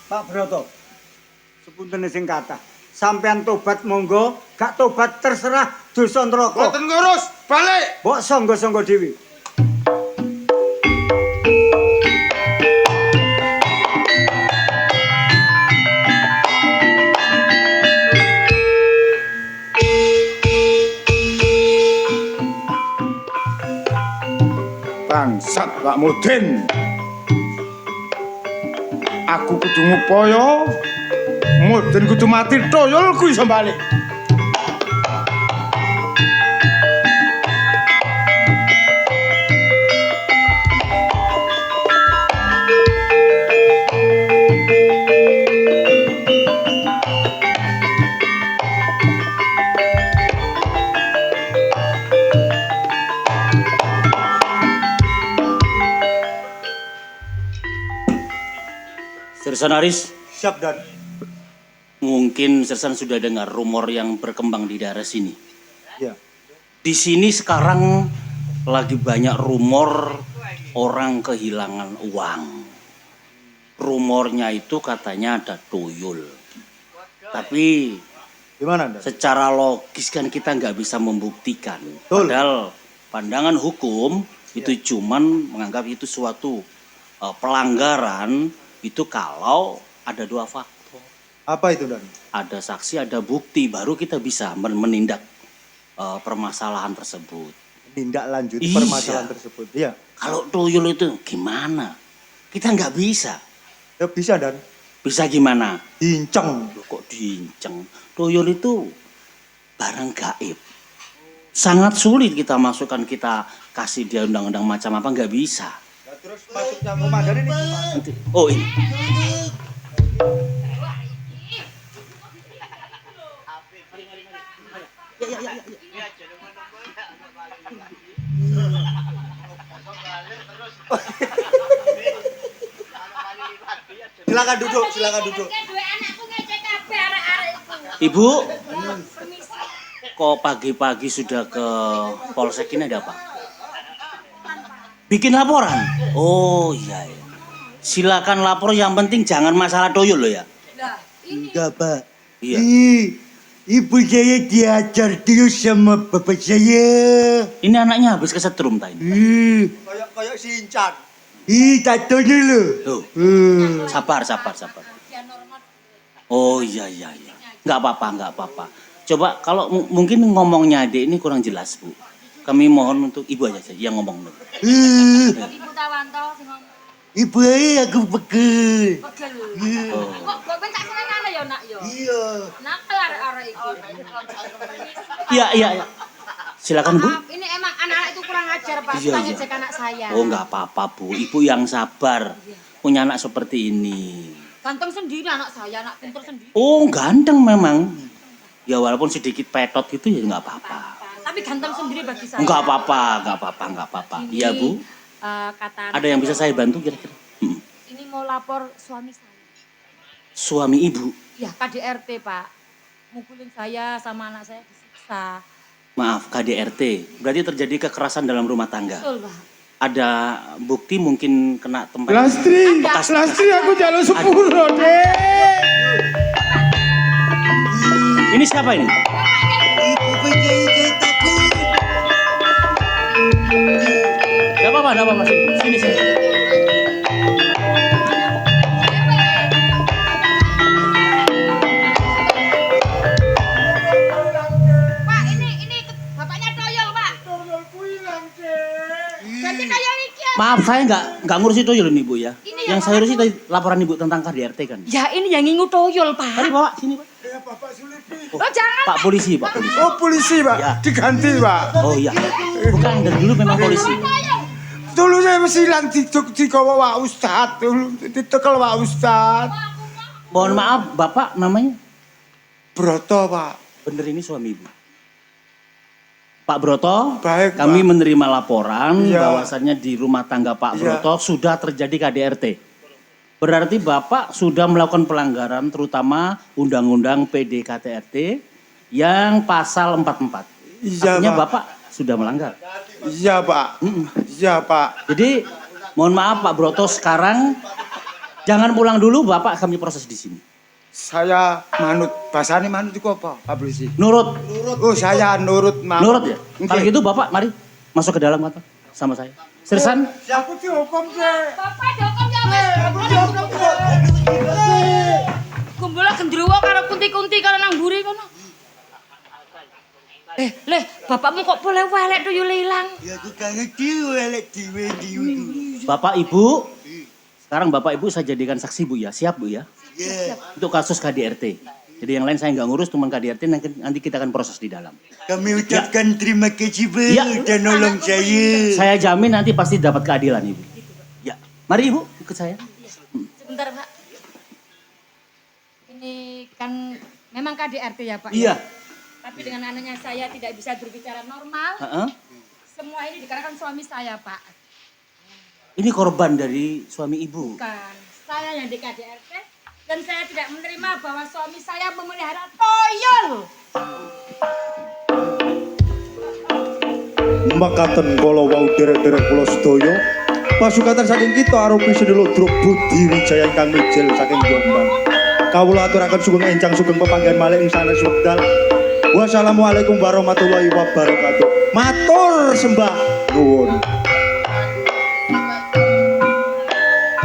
Pak Broto, sepunten sing kathah. Sampean tobat monggo, gak tobat terserah dosa neraka. Boten ngurus, balik. Mbok sangga-sangga dhewe. Bangsat Pak Mudin. Aku kudu ngupaya, Mudin kudu mati, Tuyul ku iso balik. Sersan Aris, Siap dan. mungkin Sersan sudah dengar rumor yang berkembang di daerah sini. Ya. Di sini sekarang lagi banyak rumor orang kehilangan uang. Rumornya itu katanya ada tuyul. Tapi Gimana, Dan? secara logis kan kita nggak bisa membuktikan. Betul. Padahal pandangan hukum itu cuman menganggap itu suatu pelanggaran itu kalau ada dua faktor. Apa itu, Dan? Ada saksi, ada bukti, baru kita bisa menindak permasalahan tersebut. Tindak lanjut Iya. permasalahan tersebut. Iya. Kalau tuyul itu gimana? Kita nggak bisa. Ya bisa, Dan. Bisa gimana? Dinceng. Loh, kok diinceng? Tuyul itu barang gaib. Sangat sulit kita masukkan, kita kasih dia undang-undang macam apa, nggak bisa. Terus masuknya komandan ini. Oh ini. Silakan duduk, silakan duduk. Ibu, kok pagi-pagi sudah ke polsek ini ada apa? Bikin laporan? Oh iya, iya. Silakan lapor, yang penting jangan masalah tuyul loh ya. Enggak, Pak. Iya. Ibu saya diajar dulu sama bapak saya. Ini anaknya habis kesetrum tadi. Kayak Sinchan. Tato dulu. Tuh. Sabar. Oh iya. Nggak apa-apa. Coba kalau mungkin ngomongnya adik ini kurang jelas, Bu. Kami mohon untuk ibu aja yang ngomong dulu. Ibu Tawanto sing ngomong. Ibu aku pegel. Pegel. Oh. Kok ben tak senengane ya, Nak ya? Iya. Nakal arek-arek iki. Iya. Silakan, Bu. Maaf, ini emang anak-anak itu kurang ajar, Pak. Iya, Kita iya. ngejek anak saya. Oh nggak apa-apa, Bu. Ibu yang sabar. Punya anak seperti ini. Ganteng sendiri anak saya, anak pintar sendiri. Oh ganteng memang. Ya walaupun sedikit petot gitu ya nggak apa-apa. Tapi ganteng sendiri bagi saya. Nggak apa-apa. Iya, Bu. Kata Ada yang bisa saya bantu kira-kira? Ini mau lapor suami saya. Suami ibu? Ya, KDRT, Pak. Mukulin saya sama anak saya disiksa. Maaf, KDRT. Berarti terjadi kekerasan dalam rumah tangga. Betul, Pak. Ada bukti mungkin kena tempat. Lastri, aku jalur sepuluh, Dek. Ini siapa ini? Ibu saya takut. Gak apa-apa. Sini. Pak, ini bapaknya Toyol, Pak. Ganti Toyol iki. Maaf, saya nggak ngurusi tuyul ini, Bu ya. Ini Yang saya urusi tadi laporan Ibu tentang KDRT kan? Ya ini yang ngingu toyol, Pak. Tadi bawa sini, Pak. Ya Bapak Sulipi. Oh, jangan. Pak polisi, Pak polisi. Oh polisi Pak, Ya. diganti Pak. Oh iya. Bukan dari dulu memang polisi. Dulu saya mesilan digawa Pak Ustad, ditekel Pak Ustad. Mohon maaf, Bapak namanya? Broto Pak. Bener ini suami Ibu. Pak Broto, Baik, kami Pak. menerima laporan Iya. bahwasannya di rumah tangga Pak Iya. Broto sudah terjadi KDRT. Berarti Bapak sudah melakukan pelanggaran terutama Undang-Undang PDKTRT yang pasal 44. Iya Artinya Pak. Bapak sudah melanggar. Iya Pak. Iya Pak. Jadi mohon maaf Pak Broto, sekarang jangan pulang dulu, Bapak kami proses di sini. Saya manut, bahasane manut itu apa Pak Polisi? Nurut. Oh saya nurut Mak. Nurut ya? Nggih. Kalau gitu Bapak mari masuk ke dalam kantor sama saya. Seriusan? Aku dihukum sih. Bapak dihukum ya, Mas. Kumpulnya gendruwo karo kunti-kunti karo nang mburi kono. Leh, bapakmu kok boleh welek tuyul ilang? Ya aku kangen elek diwe. Bapak Ibu, sekarang Bapak Ibu saya jadikan saksi Bu ya, siap Bu ya? Ya, Untuk kasus KDRT. Jadi yang lain saya nggak ngurus, cuma KDRT nanti kita akan proses di dalam. kami ucapkan terima kasih Bu, Ya. udah nolong saya. Saya jamin nanti pasti dapat keadilan Ibu. Ya, mari Ibu ikut saya. Sebentar, Pak. Ini kan memang KDRT ya, Pak? Iya. Tapi dengan anaknya saya tidak bisa berbicara normal. Heeh. Semua ini dikarenakan suami saya, Pak. Ini korban dari suami Ibu. Bukan. Saya yang di KDRT. Dan saya tidak menerima bahwa suami saya memelihara toyol. Makaten kala wau derek-derek kula sedaya pasukatan saking kita arupi Sedulur Budi Wijaya ingkang mijil saking Jombang. Kawula aturaken sugeng enjang sugeng pepanggihan malih ing sanes wekdal. Wassalamualaikum warahmatullahi wabarakatuh. Matur sembah nuwun.